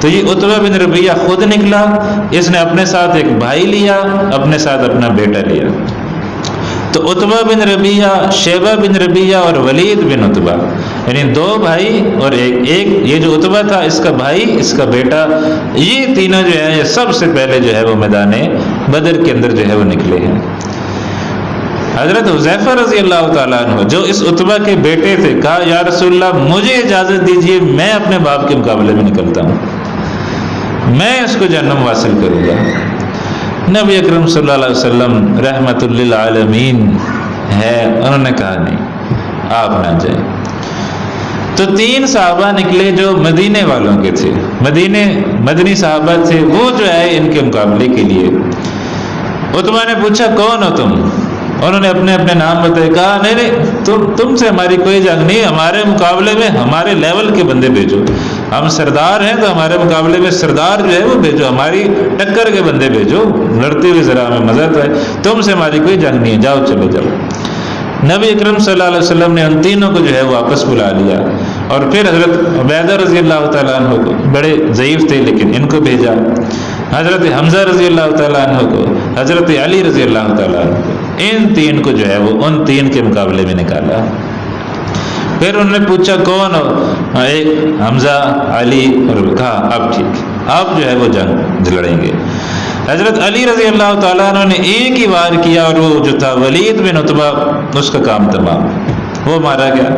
A: تو یہ عتبہ بن ربیعہ خود نکلا، اس نے اپنے ساتھ ایک بھائی لیا، اپنے ساتھ اپنا بیٹا لیا۔ تو عتبہ بن ربیعہ، شیبہ بن ربیعہ اور ولید بن عتبہ، یعنی 2 بھائی اور ایک یہ جو عتبہ تھا اس کا بھائی، اس کا بیٹا، یہ تینوں جو ہے یہ سب سے پہلے جو ہے وہ میدان بدر کے اندر جو ہے وہ نکلے ہیں۔ حضرت حذیفہ رضی اللہ تعالیٰ عنہ جو اس عتبہ کے بیٹے تھے، کہا یا رسول اللہ مجھے اجازت دیجیے، میں اپنے باپ کے مقابلے میں نکلتا ہوں، میں اس کو جہنم واصل کروں گا۔ نبی اکرم صلی اللہ علیہ وسلم رحمت للعالمین ہے، انہوں نے کہا نہیں آپ نہ جائیں۔ تو 3 صحابہ نکلے جو مدینے والوں کے تھے، مدنی صحابہ تھے، وہ جو آئے ان کے مقابلے کے لیے۔ عتبہ نے پوچھا کون ہو تم؟ انہوں نے اپنے اپنے نام بتائے، کہا نہیں تم سے ہماری کوئی جنگ نہیں، ہمارے مقابلے میں ہمارے لیول کے بندے بھیجو، ہم سردار ہیں تو ہمارے مقابلے میں سردار جو ہے وہ بھیجو، ہماری ٹکر کے بندے بھیجو، لڑتے ہوئے ذرا ہمیں مزہ آتا ہے، تم سے ہماری کوئی جنگ نہیں ہے، جاؤ چلے جاؤ۔ نبی اکرم صلی اللہ علیہ وسلم نے ان تینوں کو جو ہے وہ واپس بلا لیا، اور پھر حضرت عبیدہ رضی اللہ تعالیٰ عنہ کو، بڑے ضعیف تھے لیکن ان کو بھیجا، حضرت حمزہ رضی اللہ تعالیٰ عنہ کو، حضرت علی رضی اللہ تعالیٰ عنہ کو، ان 3 کو جو ہے وہ ان 3 کے مقابلے میں نکالا۔ پھر انہوں نے پوچھا کون ہو؟ ایک حمزہ، علی، اور کہا اب ٹھیک، اب جو ہے وہ جنگ لڑیں گے۔ حضرت علی رضی اللہ تعالیٰ عنہ نے ایک ہی وار کیا، اور وہ جو تھا ولید بن عتبہ، اس کا کام تمام، وہ مارا گیا۔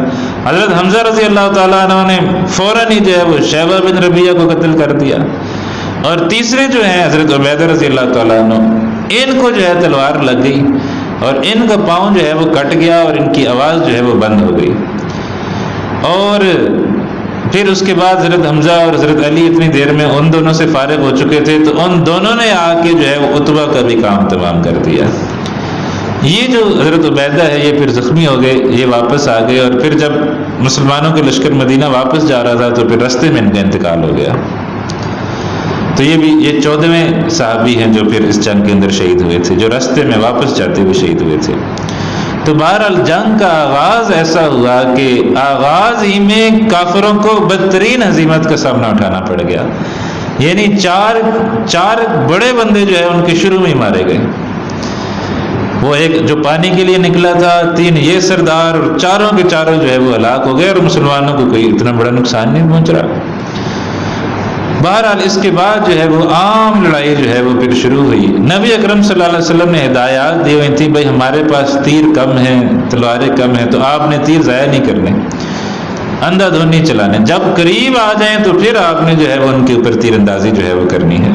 A: حضرت حمزہ رضی اللہ تعالیٰ عنہ نے فوراً ہی جو ہے وہ شیبہ بن ربیعہ کو قتل کر دیا، اور تیسرے جو ہیں حضرت عبیدہ رضی اللہ تعالیٰ عنہ، ان کو جو ہے تلوار لگ گئی، اور ان کا پاؤں جو ہے وہ کٹ گیا اور ان کی آواز جو ہے وہ بند ہو گئی. اور پھر اس کے بعد حضرت حمزہ اور حضرت علی اتنی دیر میں ان دونوں سے فارغ ہو چکے تھے تو ان دونوں نے آ کے جو ہے وہ عتبہ کا بھی کام تمام کر دیا. یہ جو حضرت عبیدہ ہے یہ پھر زخمی ہو گئے, یہ واپس آ گئے, اور پھر جب مسلمانوں کے لشکر مدینہ واپس جا رہا تھا تو پھر رستے میں ان کا انتقال ہو گیا. تو یہ 14ویں صحابی ہیں جو پھر اس جنگ کے اندر شہید ہوئے تھے, جو رستے میں واپس جاتے ہوئے شہید ہوئے تھے. تو بہرحال جنگ کا آغاز ایسا ہوا کہ آغاز ہی میں کافروں کو بدترین ہزیمت کا سامنا اٹھانا پڑ گیا. یعنی چار بڑے بندے جو ہے ان کے شروع میں ہی مارے گئے. وہ ایک جو پانی کے لیے نکلا تھا, 3 یہ سردار, اور چاروں کے چاروں جو ہے وہ ہلاک ہو گئے, اور مسلمانوں کو کوئی اتنا بڑا نقصان نہیں پہنچ رہا. بہرحال اس کے بعد جو ہے وہ عام لڑائی جو ہے وہ پھر شروع ہوئی. نبی اکرم صلی اللہ علیہ وسلم نے ہدایات دی ہوئی تھی, بھائی ہمارے پاس تیر کم ہیں, تلواریں کم ہیں, تو آپ نے تیر ضائع نہیں کرنے, اندھا دھند نہیں چلانے. جب قریب آ جائیں تو پھر آپ نے جو ہے وہ ان کے اوپر تیر اندازی جو ہے وہ کرنی ہے.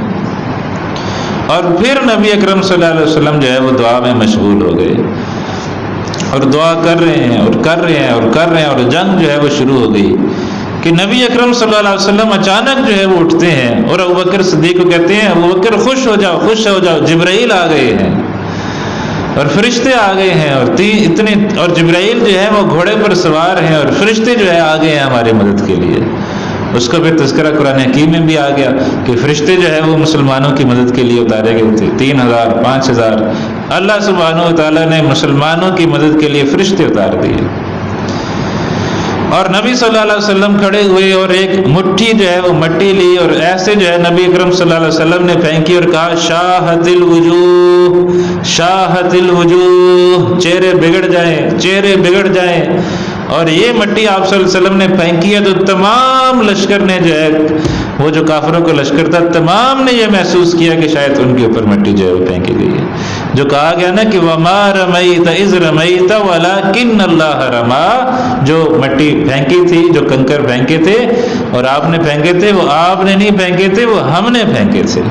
A: اور پھر نبی اکرم صلی اللہ علیہ وسلم جو ہے وہ دعا میں مشغول ہو گئے, اور دعا کر رہے ہیں اور کر رہے ہیں اور کر رہے ہیں, اور جنگ جو ہے وہ شروع ہو گئی کہ نبی اکرم صلی اللہ علیہ وسلم اچانک جو ہے وہ اٹھتے ہیں اور ابوبکر صدیق کو کہتے ہیں, ابوبکر خوش ہو جاؤ, خوش ہو جاؤ, جبرائیل آ گئے ہیں اور فرشتے آ گئے ہیں, اور جبرائیل جو ہے وہ گھوڑے پر سوار ہیں, اور فرشتے جو ہے آ گئے ہیں ہماری مدد کے لیے. اس کا پھر تذکرہ قرآن حکیم میں بھی آ گیا کہ فرشتے جو ہے وہ مسلمانوں کی مدد کے لیے اتارے گئے تھے. 3000 5000 اللہ سبحانہ و تعالیٰ نے مسلمانوں کی مدد کے لیے فرشتے اتار دیے. اور نبی صلی اللہ علیہ وسلم کھڑے ہوئے اور ایک مٹھی جو ہے وہ مٹی لی, اور ایسے جو ہے نبی اکرم صلی اللہ علیہ وسلم نے پھینکی اور کہا شاہت الوجوہ, شاہت الوجوہ, چہرے بگڑ جائیں, چہرے بگڑ جائیں. اور یہ مٹی آپ صلی اللہ علیہ وسلم نے پھینکی ہے تو تمام لشکر نے جو ہے وہ جو کافروں کا لشکر تھا تمام نے یہ محسوس کیا کہ شاید ان کے اوپر مٹی جو ہے وہ پھینکی گئی ہے. جو کہا گیا نا کہ وَمَا رَمَيْتَ إِذْ رَمَيْتَ وَلَكِنَّ اللَّهَ رَمَا, جو مٹی پھینکی تھی, جو کنکر پھینکے تھے اور آپ نے پھینکے تھے, وہ آپ نے نہیں پھینکے تھے, وہ ہم نے پھینکے تھے.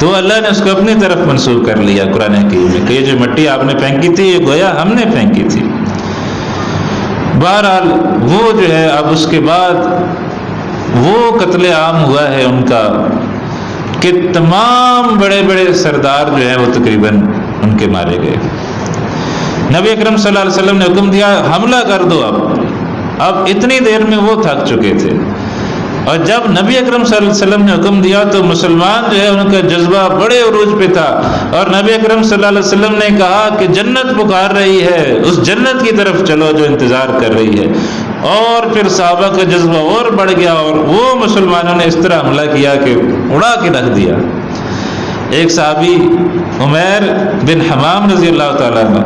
A: تو اللہ نے اس کو اپنی طرف منسوب کر لیا قرآن حکیم میں کہ یہ جو مٹی آپ نے پھینکی تھی یہ گویا ہم نے پھینکی تھی. بہرحال وہ جو ہے اب اس کے بعد وہ قتل عام ہوا ہے ان کا کہ تمام بڑے بڑے سردار جو ہیں وہ تقریباً ان کے مارے گئے. نبی اکرم صلی اللہ علیہ وسلم نے حکم دیا حملہ کر دو. اب اتنی دیر میں وہ تھک چکے تھے, اور جب نبی اکرم صلی اللہ علیہ وسلم نے حکم دیا تو مسلمان جو ہے ان کا جذبہ بڑے عروج پہ تھا, اور نبی اکرم صلی اللہ علیہ وسلم نے کہا کہ جنت پکار رہی ہے, اس جنت کی طرف چلو جو انتظار کر رہی ہے. اور پھر صحابہ کا جذبہ اور بڑھ گیا, اور وہ مسلمانوں نے اس طرح حملہ کیا کہ اڑا کے رکھ دیا. ایک صحابی عمیر بن حمام رضی اللہ تعالیٰ عنہ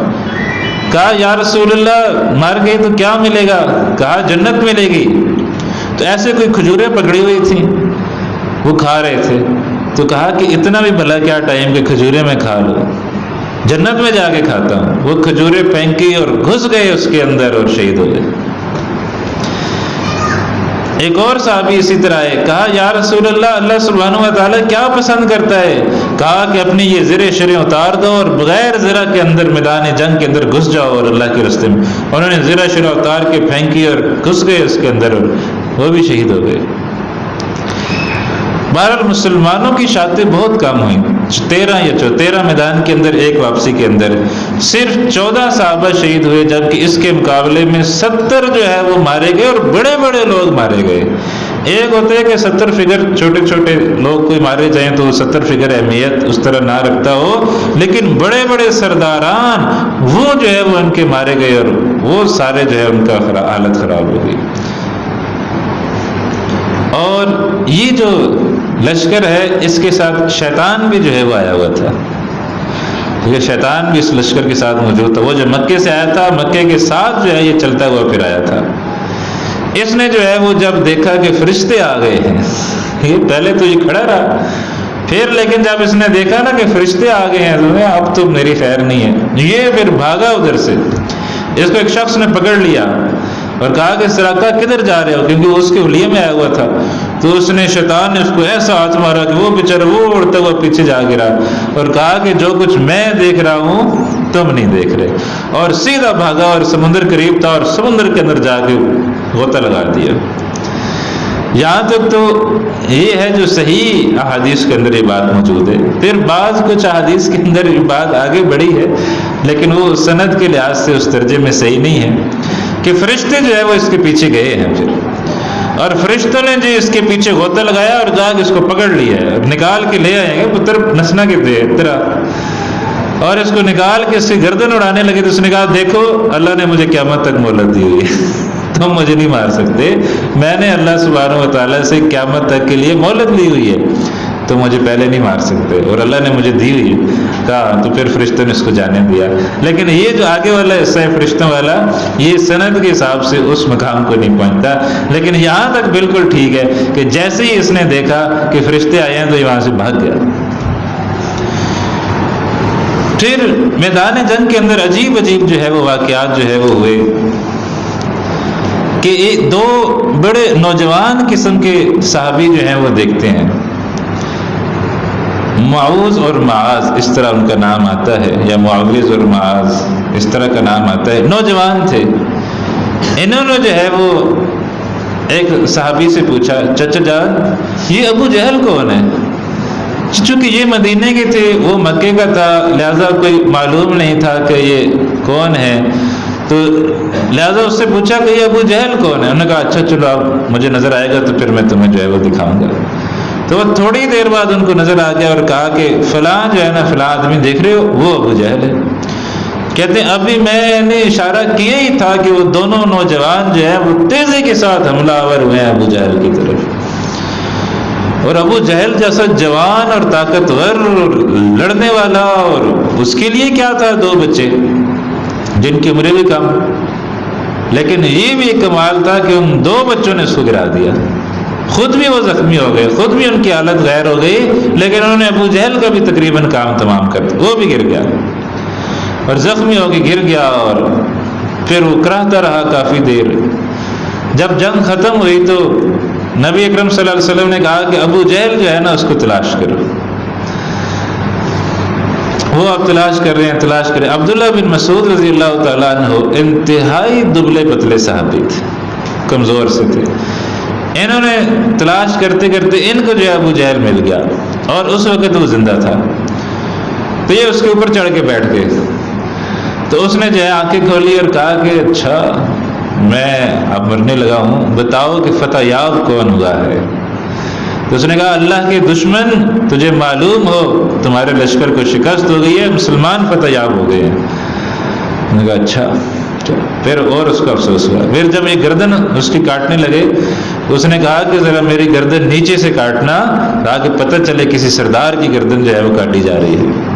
A: کہا یا رسول اللہ مر گئی تو کیا ملے گا؟ کہا جنت ملے گی. تو ایسے کوئی کھجوریں پکڑی ہوئی تھیں, وہ کھا رہے تھے, تو کہا کہ اتنا بھی بھلا کیا ٹائم کہ کھجوریں میں کھا لوں, جنت میں جا کے کھاتا ہوں. وہ کھجوریں پھینکی اور گھس گئے اس کے اندر اور شہید ہو گئے. ایک اور صحابی اسی طرح ہے, کہا یا رسول اللہ اللہ سبحانہ و تعالیٰ کیا پسند کرتا ہے؟ کہا کہ اپنی یہ زرے شریں اتار دو اور بغیر زرہ کے اندر میدان جنگ کے اندر گھس جاؤ اور اللہ کے راستے میں. انہوں نے زرہ شریں اتار کے پھینکی اور گھس گئے اس کے اندر, اور وہ بھی شہید ہو گئے. بہرحال مسلمانوں کی شہادتیں بہت کم ہوئیں. 13 میدان کے اندر ایک واپسی کے اندر صرف 14 صحابہ شہید ہوئے, جبکہ اس کے مقابلے میں 70 جو ہے وہ مارے گئے, اور بڑے بڑے لوگ مارے گئے. ایک ہوتا ہے کہ 70 فگر چھوٹے چھوٹے لوگ کوئی مارے جائیں تو 70 فگر اہمیت اس طرح نہ رکھتا ہو, لیکن بڑے بڑے سرداران وہ جو ہے وہ ان کے مارے گئے, اور وہ سارے جو ہے ان کا حالت خراب ہو گئی. اور یہ جو لشکر ہے اس کے ساتھ شیطان بھی جو ہے وہ آیا ہوا تھا, یہ شیطان بھی اس لشکر کے ساتھ موجود تھا. وہ جو مکے سے آیا تھا, مکے کے ساتھ جو ہے یہ چلتا ہوا پھر آیا تھا. اس نے جو ہے وہ جب دیکھا کہ فرشتے آ گئے ہیں, یہ پہلے تو یہ کھڑا رہا, پھر لیکن جب اس نے دیکھا نا کہ فرشتے آ گئے ہیں تو اب تو میری خیر نہیں ہے, یہ پھر بھاگا ادھر سے. اس کو ایک شخص نے پکڑ لیا اور کہا کہ سراقہ کدھر جا رہے ہو, کیونکہ وہ اس کے حلیے میں آیا ہوا تھا. تو اس نے شیطان نے اس کو ایسا ہاتھ مارا کہ وہ بیچارہ وہ اڑتا ہوا پیچھے جا گرا اور کہا کہ جو کچھ میں دیکھ رہا ہوں تم نہیں دیکھ رہے، اور سیدھا بھاگا اور سمندر قریب تھا اور سمندر کے اندر جا کے غوطہ لگا دیا۔ یہاں تک تو یہ ہے جو صحیح احادیث کے اندر یہ بات موجود ہے۔ پھر بعض کچھ احادیث کے اندر یہ بات آگے بڑھی ہے، لیکن وہ سند کے لحاظ سے اس درجے میں صحیح نہیں ہے کہ فرشتے جو ہے وہ اس کے پیچھے گئے ہیں پھر، اور فرشتوں نے جو اس کے پیچھے غوطہ لگایا اور جا کے اس کو پکڑ لیا ہے اور نکال کے لے آئے ہیں پتر نسنا کے طرح، اور اس کو نکال کے اس کی گردن اڑانے لگے تو اس نے کہا دیکھو اللہ نے مجھے قیامت تک مہلت دی ہوئی ہے، تم مجھے نہیں مار سکتے، میں نے اللہ سبحانہ و تعالیٰ سے قیامت تک کے لیے مہلت لی ہوئی ہے، تو مجھے پہلے نہیں مار سکتے، اور اللہ نے مجھے دی ہوئی کہا۔ تو پھر فرشتوں نے اس کو جانے دیا، لیکن یہ جو آگے والا حصہ ہے فرشتوں والا، یہ سند کے حساب سے اس مقام کو نہیں پہنچتا، لیکن یہاں تک بالکل ٹھیک ہے کہ جیسے ہی اس نے دیکھا کہ فرشتے آئے ہیں تو یہ وہاں سے بھاگ گیا۔ پھر میدان جنگ کے اندر عجیب عجیب جو ہے وہ واقعات جو ہے وہ ہوئے کہ دو بڑے نوجوان قسم کے صحابی جو ہیں وہ دیکھتے ہیں، معوذ اور معاذ اس طرح ان کا نام آتا ہے، یا معوذ اور معاذ اس طرح کا نام آتا ہے، نوجوان تھے۔ انہوں نے جو ہے وہ ایک صحابی سے پوچھا چچا جان یہ ابو جہل کون ہے؟ چونکہ یہ مدینے کے تھے وہ مکے کا تھا، لہذا کوئی معلوم نہیں تھا کہ یہ کون ہے، تو لہذا اس سے پوچھا کہ یہ ابو جہل کون ہے؟ انہوں نے کہا اچھا چلو اب مجھے نظر آئے گا تو پھر میں تمہیں جو ہے وہ دکھاؤں گا۔ تو وہ تھوڑی دیر بعد ان کو نظر آ گیا اور کہا کہ فلاں جو ہے نا فلاں آدمی دیکھ رہے ہو وہ ابو جہل ہے۔ کہتے ہیں ابھی میں نے اشارہ کیا ہی تھا کہ وہ دونوں نوجوان جو ہے وہ تیزی کے ساتھ حملہ آور ہوئے ہیں ابو جہل کی طرف، اور ابو جہل جیسا جوان اور طاقتور اور لڑنے والا، اور اس کے لیے کیا تھا دو بچے جن کی عمریں بھی کم، لیکن یہ بھی ایک کمال تھا کہ ان دو بچوں نے اس کو گرا دیا، خود بھی وہ زخمی ہو گئے، خود بھی ان کی حالت غیر ہو گئی، لیکن انہوں نے ابو جہل کا بھی تقریباً کام تمام کر دیا، وہ بھی گر گیا اور زخمی ہو کے گر گیا، اور پھر وہ کراہتا رہا کافی دیر۔ جب جنگ ختم ہوئی تو نبی اکرم صلی اللہ علیہ وسلم نے کہا کہ ابو جہل جو ہے نا اس کو تلاش کرو۔ وہ اب تلاش کر رہے ہیں تلاش کر رہے ہیں۔ عبداللہ بن مسعود رضی اللہ تعالیٰ عنہ انتہائی دبلے پتلے صحابی تھے، کمزور سے تھے، انہوں نے تلاش کرتے کرتے ان کو جو ہے ابو جہل مل گیا، اور اس وقت وہ زندہ تھا، تو یہ اس کے اوپر چڑھ کے بیٹھ گئے۔ تو اس نے جو ہے آنکھیں کھولی اور کہا کہ اچھا میں اب مرنے لگا ہوں، بتاؤ کہ فتح یاب کون ہوا ہے؟ تو اس نے کہا اللہ کے دشمن تجھے معلوم ہو تمہارے لشکر کو شکست ہو گئی ہے، مسلمان فتح یاب ہو گئے ہیں۔ نے کہا اچھا، پھر اور اس کو افسوس ہوا۔ پھر جب یہ گردن اس کی کاٹنے لگے اس نے کہا کہ ذرا میری گردن نیچے سے کاٹنا تاکہ پتہ چلے کسی سردار کی گردن جو ہے وہ کاٹی جا رہی ہے۔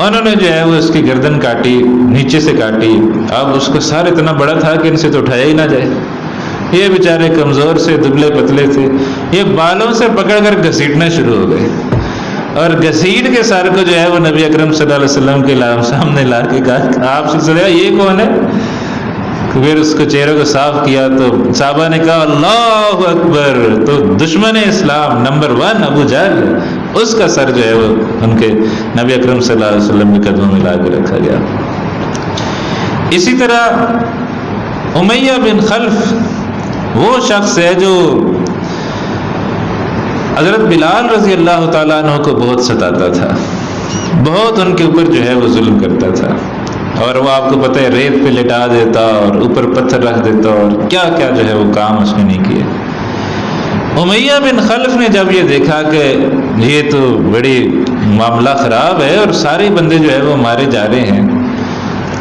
A: انہوں نے جو ہے وہ اس کی گردن کاٹی، نیچے سے کاٹی۔ اب اس کا سر اتنا بڑا تھا کہ ان سے تو اٹھایا ہی نہ جائے، یہ بیچارے کمزور سے دبلے پتلے تھے، یہ بالوں سے پکڑ کر گھسیٹنا شروع ہو گئے، اور گھسیٹ کے سر کو جو ہے وہ نبی اکرم صلی اللہ علیہ وسلم کے سامنے لا کے کہا آپ سے سوال یہ کون ہے؟ پھر اس کو چہرے کو صاف کیا تو صحابہ نے کہا اللہ اکبر، تو دشمن اسلام نمبر 1 ابو جہل، اس کا سر جو ہے وہ ان کے نبی اکرم صلی اللہ علیہ وسلم کے قدموں میں لا کے رکھا گیا۔ اسی طرح امیہ بن خلف وہ شخص ہے جو حضرت بلال رضی اللہ تعالیٰ عنہ کو بہت ستاتا تھا، بہت ان کے اوپر جو ہے وہ ظلم کرتا تھا، اور وہ آپ کو پتہ ہے ریت پہ لٹا دیتا اور اوپر پتھر رکھ دیتا اور کیا کیا جو ہے وہ کام اس نے نہیں کیے۔ امیہ بن خلف نے جب یہ دیکھا کہ یہ تو بڑی معاملہ خراب ہے اور سارے بندے جو ہے وہ مارے جا رہے ہیں،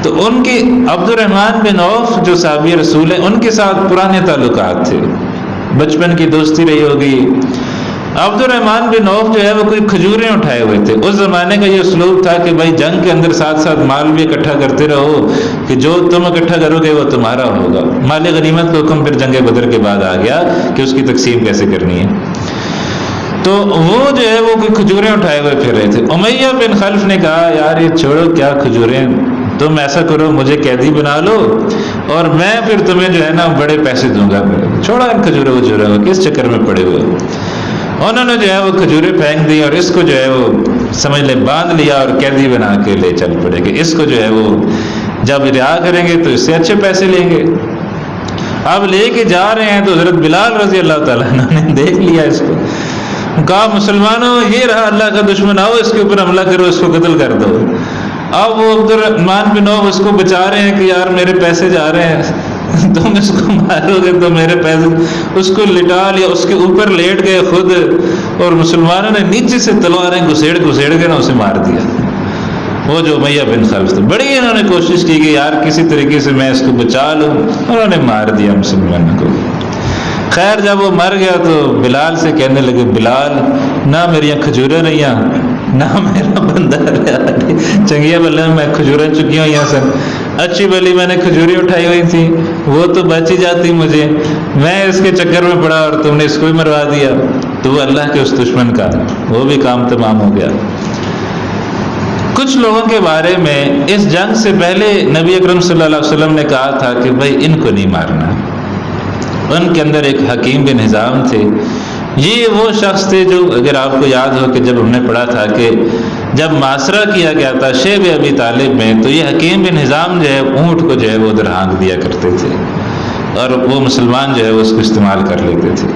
A: تو ان کی عبد الرحمن بن عوف جو صحابی رسول ہیں ان کے ساتھ پرانے تعلقات تھے، بچپن کی دوستی رہی ہوگی۔ عبد الرحمن بن عوف جو ہے وہ کوئی کھجوریں اٹھائے ہوئے تھے، اس زمانے کا یہ اسلوب تھا کہ بھائی جنگ کے اندر ساتھ ساتھ مال بھی اکٹھا کرتے رہو کہ جو تم اکٹھا کرو گے وہ تمہارا ہوگا۔ مال غنیمت کا حکم پھر جنگ بدر کے بعد آ گیا کہ اس کی تقسیم کیسے کرنی ہے، تو وہ جو ہے وہ کوئی کھجوریں اٹھائے ہوئے پھر رہے تھے۔ امیہ بن خلف نے کہا یار یہ چھوڑو، کیا کھجوریں، تم ایسا کرو مجھے قیدی بنا لو اور میں پھر تمہیں جو ہے نا بڑے پیسے دوں گا. چھوڑا ان کھجوروں وجوروں کو، کس چکر میں پڑے ہوئے. انہوں نے جو ہے وہ کھجوریں پھینک دی اور اس کو جو ہے وہ سمجھ لے باندھ لیا اور قیدی بنا کے لے چل پڑے گے. اس کو جو ہے وہ جب رہا کریں گے تو اس سے اچھے پیسے لیں گے. اب لے کے جا رہے ہیں تو حضرت بلال رضی اللہ تعالیٰ عنہ نے دیکھ لیا اس کو، کہا مسلمانوں یہ رہا اللہ کا دشمن، آؤ اس کے اوپر حملہ کرو، اس کو قتل کر دو. اب وہ عبد الرحمن بن عوف اس کو بچا رہے ہیں کہ یار میرے پیسے جا رہے ہیں، تم اس کو مارو گے تو میرے پیسے. اس کو لٹا لیا، اس کے اوپر لیٹ گئے خود، اور مسلمانوں نے نیچے سے تلواریں گھسیڑ کے نا اسے مار دیا. وہ جو امیہ بن خلف تھے، بڑی انہوں نے کوشش کی کہ یار کسی طریقے سے میں اس کو بچا لوں، انہوں نے مار دیا مسلمانوں کو. خیر جب وہ مر گیا تو بلال سے کہنے لگے بلال نہ میری کھجوریں رہیاں نہ میرا بندہ رہا. چنگیا بلے میں کھجوریں چکی ہوئی ہیں سن، اچھی بلی میں نے کھجوریں اٹھائی ہوئی تھی وہ تو بچ ہی جاتی مجھے، میں اس کے چکر میں پڑا اور تم نے اس کو بھی مروا دیا. تو وہ اللہ کے اس دشمن کا وہ بھی کام تمام ہو گیا. کچھ لوگوں کے بارے میں اس جنگ سے پہلے نبی اکرم صلی اللہ علیہ وسلم نے کہا تھا کہ بھائی ان کو نہیں مارنا. ان کے اندر ایک حکیم بن حزام تھے. یہ وہ شخص تھے جو اگر آپ کو یاد ہو کہ جب ہم نے پڑھا تھا کہ جب محاصرہ کیا گیا تھا شیب ابی طالب میں، تو یہ حکیم بن حزام جو ہے اونٹ کو جو ہے وہ ادھر ہانک دیا کرتے تھے اور وہ مسلمان جو ہے وہ اس کو استعمال کر لیتے تھے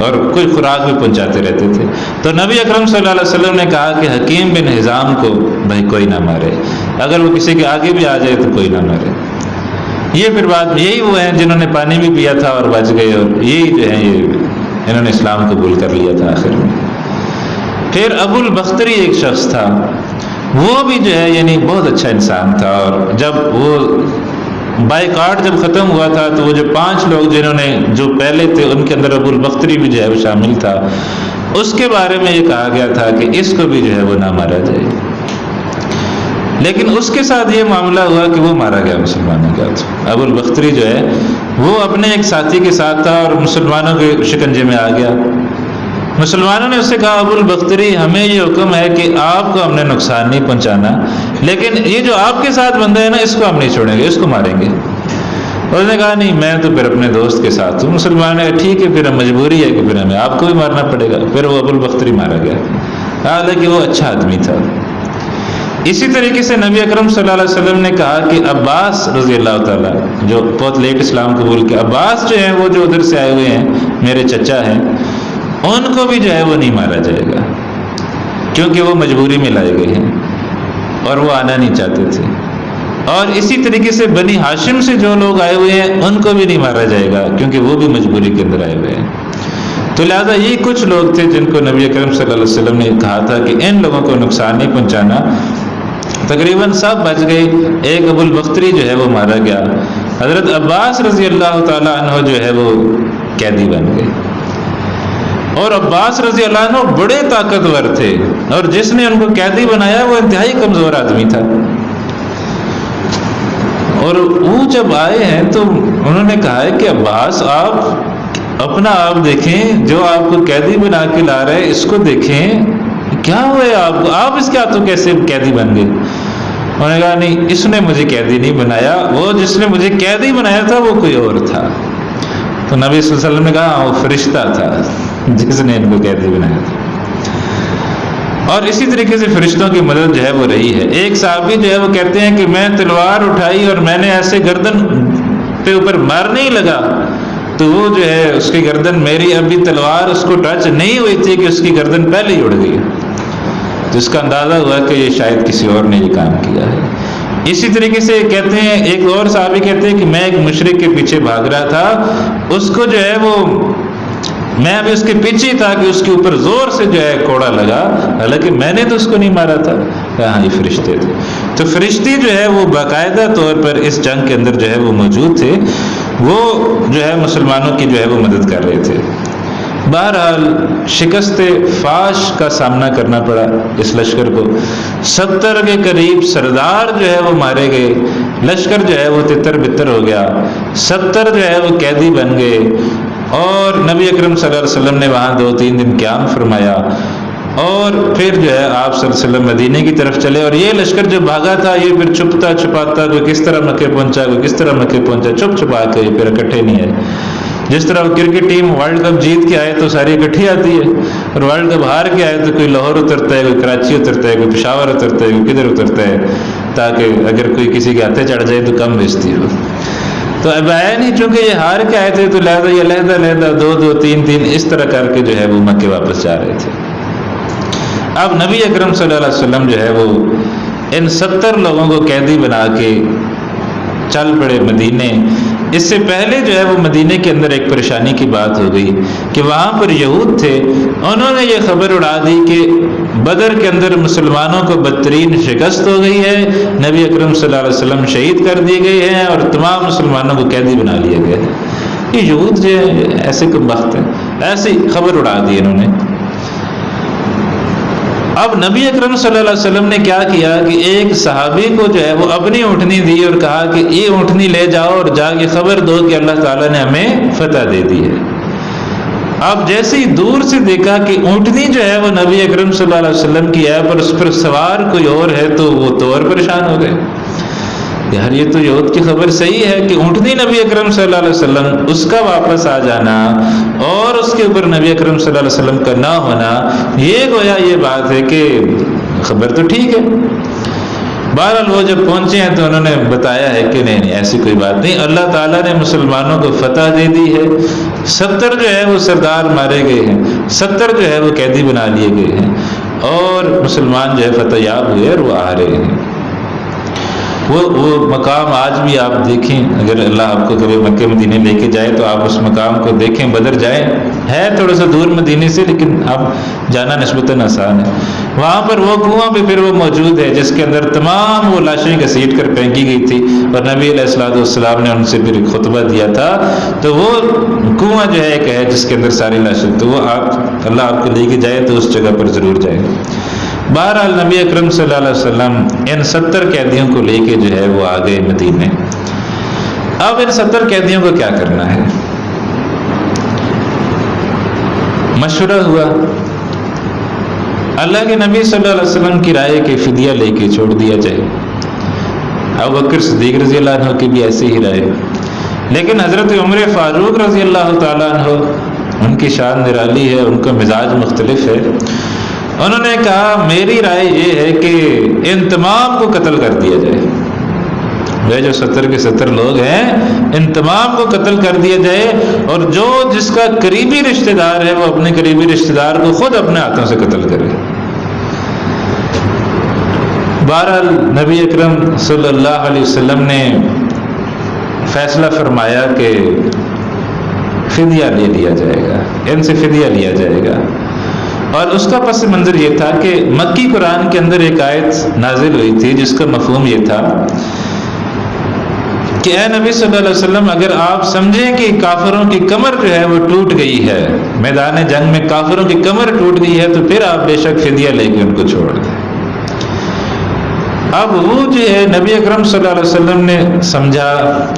A: اور کوئی خوراک بھی پہنچاتے رہتے تھے. تو نبی اکرم صلی اللہ علیہ وسلم نے کہا کہ حکیم بن حزام کو بھائی کوئی نہ مارے، اگر وہ کسی کے آگے بھی آ جائے تو کوئی نہ مارے. یہ پھر بات یہی وہ ہیں جنہوں نے پانی بھی پیا تھا اور بچ گئے، اور یہی جو ہے یہ انہوں نے اسلام قبول کر لیا تھا آخر میں. پھر ابو البختری ایک شخص تھا، وہ بھی جو ہے یعنی بہت اچھا انسان تھا. اور جب وہ بائیکاٹ جب ختم ہوا تھا تو وہ جو 5 لوگ جنہوں نے جو پہلے تھے ان کے اندر ابو البختری بھی جو ہے وہ شامل تھا. اس کے بارے میں یہ کہا گیا تھا کہ اس کو بھی جو ہے وہ نہ مارا جائے، لیکن اس کے ساتھ یہ معاملہ ہوا کہ وہ مارا گیا مسلمانوں کا. ابو البختری جو ہے وہ اپنے ایک ساتھی کے ساتھ تھا اور مسلمانوں کے شکنجے میں آ گیا. مسلمانوں نے اس سے کہا ابو البختری ہمیں یہ حکم ہے کہ آپ کو ہم نے نقصان نہیں پہنچانا، لیکن یہ جو آپ کے ساتھ بندہ ہے نا اس کو ہم نہیں چھوڑیں گے، اس کو ماریں گے. اس نے کہا نہیں میں تو پھر اپنے دوست کے ساتھ ہوں. مسلمان نے ٹھیک ہے پھر مجبوری ہے کہ پھر ہمیں آپ کو بھی مارنا پڑے گا. پھر وہ ابو البختری مارا گیا، حالانکہ وہ اچھا آدمی تھا. اسی طریقے سے نبی اکرم صلی اللہ علیہ وسلم نے کہا کہ عباس رضی اللہ تعالیٰ جو بہت لیٹ اسلام قبول کیا، عباس جو ہیں وہ جو ادھر سے آئے ہوئے ہیں میرے چچا ہیں، ان کو بھی جو ہے وہ نہیں مارا جائے گا کیونکہ وہ مجبوری میں لائے گئے ہیں اور وہ آنا نہیں چاہتے تھے. اور اسی طریقے سے بنی ہاشم سے جو لوگ آئے ہوئے ہیں ان کو بھی نہیں مارا جائے گا کیونکہ وہ بھی مجبوری کے اندر آئے ہوئے ہیں. تو لہٰذا یہ کچھ لوگ تھے جن کو نبی اکرم صلی اللہ علیہ وسلم نے کہا تھا کہ ان لوگوں کو نقصان نہیں پہنچانا. تقریباً سب بچ گئے، ایک ابو البختری جو ہے وہ مارا گیا. حضرت عباس رضی اللہ تعالیٰ عنہ جو ہے وہ قیدی بن گئے. اور عباس رضی اللہ عنہ بڑے طاقتور تھے اور جس نے ان کو قیدی بنایا وہ انتہائی کمزور آدمی تھا. اور وہ جب آئے ہیں تو انہوں نے کہا ہے کہ عباس آپ اپنا آپ دیکھیں، جو آپ کو قیدی بنا کے لا رہے اس کو دیکھیں، کیا ہوا ہے آپ اس کے ہاتھوں کیسے قیدی بن گئے؟ انہوں نے کہا نہیں اس نے مجھے قیدی نہیں بنایا، وہ جس نے مجھے قیدی بنایا تھا وہ کوئی اور تھا. تو نبی صلی اللہ علیہ وسلم نے کہا وہ فرشتہ تھا جس نے ان کو قیدی بنایا تھا. اور اسی طریقے سے فرشتوں کی مدد جو ہے وہ رہی ہے. ایک صحابی جو ہے وہ کہتے ہیں کہ میں تلوار اٹھائی اور میں نے ایسے گردن پہ اوپر مارنے ہی لگا تو وہ جو ہے اس کی گردن، میری ابھی تلوار اس کو ٹچ نہیں ہوئی تھی کہ اس کی گردن پہلے ہی اڑ گئی. تو اس کا اندازہ ہوا کہ یہ شاید کسی اور نے یہ کام کیا ہے. اسی طریقے سے کہتے ہیں ایک اور صحابی کہتے ہیں کہ میں ایک مشرک کے پیچھے بھاگ رہا تھا، اس کو جو ہے وہ میں ابھی اس کے پیچھے تھا کہ اس کے اوپر زور سے جو ہے کوڑا لگا، حالانکہ میں نے تو اس کو نہیں مارا تھا. ہاں یہ فرشتے تھے. تو فرشتے جو ہے وہ باقاعدہ طور پر اس جنگ کے اندر جو ہے وہ موجود تھے، وہ جو ہے مسلمانوں کی جو ہے وہ مدد کر رہے تھے. بہرحال شکست فاش کا سامنا کرنا پڑا اس لشکر کو. 70 کے قریب سردار جو ہے وہ مارے گئے، لشکر جو ہے وہ تتر بتر ہو گیا، 70 جو ہے وہ قیدی بن گئے. اور نبی اکرم صلی اللہ علیہ وسلم نے وہاں 2-3 دن قیام فرمایا. اور پھر جو ہے آپ صلی اللہ علیہ وسلم مدینے کی طرف چلے، اور یہ لشکر جو بھاگا تھا یہ پھر چھپتا چھپاتا کوئی کس طرح مکے پہنچا، کوئی کس طرح مکے پہنچا، چھپ چھپا کے پھر اکٹھے نہیں آئے۔ جس طرح کرکٹ ٹیم ورلڈ کپ جیت کے آئے تو ساری اکٹھی آتی ہے، اور ورلڈ کپ ہار کے آئے تو کوئی لاہور اترتا ہے، کوئی کراچی اترتا ہے، کوئی پشاور اترتا ہے، کوئی کدھر اترتا ہے، تاکہ اگر کوئی کسی کے ہاتھے چڑھ جائے تو کم بیچتی ہو۔ تو اب آیا نہیں، چونکہ یہ ہار کے آئے تھے تو لہذا یہ علیحدہ علیحدہ 2-2 3-3 اس طرح کر کے جو ہے وہ مکے واپس جا رہے تھے۔ اب نبی اکرم صلی اللہ علیہ وسلم جو ہے وہ ان 70 لوگوں کو قیدی بنا کے چل پڑے مدینے۔ اس سے پہلے جو ہے وہ مدینے کے اندر ایک پریشانی کی بات ہو گئی کہ وہاں پر یہود تھے، انہوں نے یہ خبر اڑا دی کہ بدر کے اندر مسلمانوں کو بدترین شکست ہو گئی ہے، نبی اکرم صلی اللہ علیہ وسلم شہید کر دیے گئے ہیں اور تمام مسلمانوں کو قیدی بنا لیا گیا ہے۔ یہ یہود جو ہے ایسے کم بخت ہیں، ایسی خبر اڑا دی انہوں نے۔ اب نبی اکرم صلی اللہ علیہ وسلم نے کیا کیا کہ ایک صحابی کو جو ہے وہ اپنی اونٹنی دی اور کہا کہ یہ اونٹنی لے جاؤ اور جا کے خبر دو کہ اللہ تعالیٰ نے ہمیں فتح دے دی ہے۔ اب جیسے ہی دور سے دیکھا کہ اونٹنی جو ہے وہ نبی اکرم صلی اللہ علیہ وسلم کی ہے پر اس پر سوار کوئی اور ہے تو وہ تو اور پریشان ہو گئے، یار یہ تو یہود کی خبر صحیح ہے کہ اونٹنی نبی اکرم صلی اللہ علیہ وسلم اس کا واپس آ جانا اور اس کے اوپر نبی اکرم صلی اللہ علیہ وسلم کا نہ ہونا، یہ گویا یہ بات ہے کہ خبر تو ٹھیک ہے۔ بہرحال وہ جب پہنچے ہیں تو انہوں نے بتایا ہے کہ نہیں ایسی کوئی بات نہیں، اللہ تعالیٰ نے مسلمانوں کو فتح دے دی ہے، 70 جو ہے وہ سردار مارے گئے ہیں، 70 جو ہے وہ قیدی بنا لیے گئے ہیں، اور مسلمان جو ہے فتح یاب ہوئے اور وہ آ رہے ہیں۔ وہ مقام آج بھی آپ دیکھیں، اگر اللہ آپ کو کبھی مکہ مدینے لے کے جائے تو آپ اس مقام کو دیکھیں، بدر جائیں، ہے تھوڑا سا دور مدینے سے لیکن اب جانا نسبتاً آسان ہے۔ وہاں پر وہ کنواں بھی پھر وہ موجود ہے جس کے اندر تمام وہ لاشیں گھسیٹ کر پھینکی گئی تھی، اور نبی علیہ الصلوۃ والسلام نے ان سے پھر ایک خطبہ دیا تھا، تو وہ کنواں جو ہے ایک ہے جس کے اندر ساری لاشیں، تو وہ آپ اللہ آپ کو لے کے جائے تو اس جگہ پر ضرور جائیں۔ بہرحال نبی اکرم صلی اللہ علیہ وسلم ان 70 قیدیوں کو لے کے جو ہے وہ آ گئے مدینے۔ اب ان 70 قیدیوں کو کیا کرنا ہے؟ مشورہ ہوا، اللہ کے نبی صلی اللہ علیہ وسلم کی رائے کہ فدیہ لے کے چھوڑ دیا جائے۔ ابوبکر صدیق رضی اللہ عنہ کی بھی ایسی ہی رائے، لیکن حضرت عمر فاروق رضی اللہ تعالیٰ عنہ ان کی شان نرالی ہے، ان کا مزاج مختلف ہے۔ انہوں نے کہا میری رائے یہ ہے کہ ان تمام کو قتل کر دیا جائے، وہ جو 70 کے 70 لوگ ہیں ان تمام کو قتل کر دیا جائے، اور جو جس کا قریبی رشتہ دار ہے وہ اپنے قریبی رشتہ دار کو خود اپنے ہاتھوں سے قتل کرے۔ بہرحال نبی اکرم صلی اللہ علیہ وسلم نے فیصلہ فرمایا کہ فدیہ لے لیا جائے گا، ان سے فدیہ لیا جائے گا۔ اور اس کا پس منظر یہ تھا کہ مکی قرآن کے اندر ایک آیت نازل ہوئی تھی جس کا مفہوم یہ تھا کہ اے نبی صلی اللہ علیہ وسلم، اگر آپ سمجھیں کہ کافروں کی کمر جو ہے وہ ٹوٹ گئی ہے، میدان جنگ میں کافروں کی کمر ٹوٹ گئی ہے، تو پھر آپ بے شک فدیہ لے کے ان کو چھوڑ دیں۔ اب وہ جو ہے نبی اکرم صلی اللہ علیہ وسلم نے سمجھا،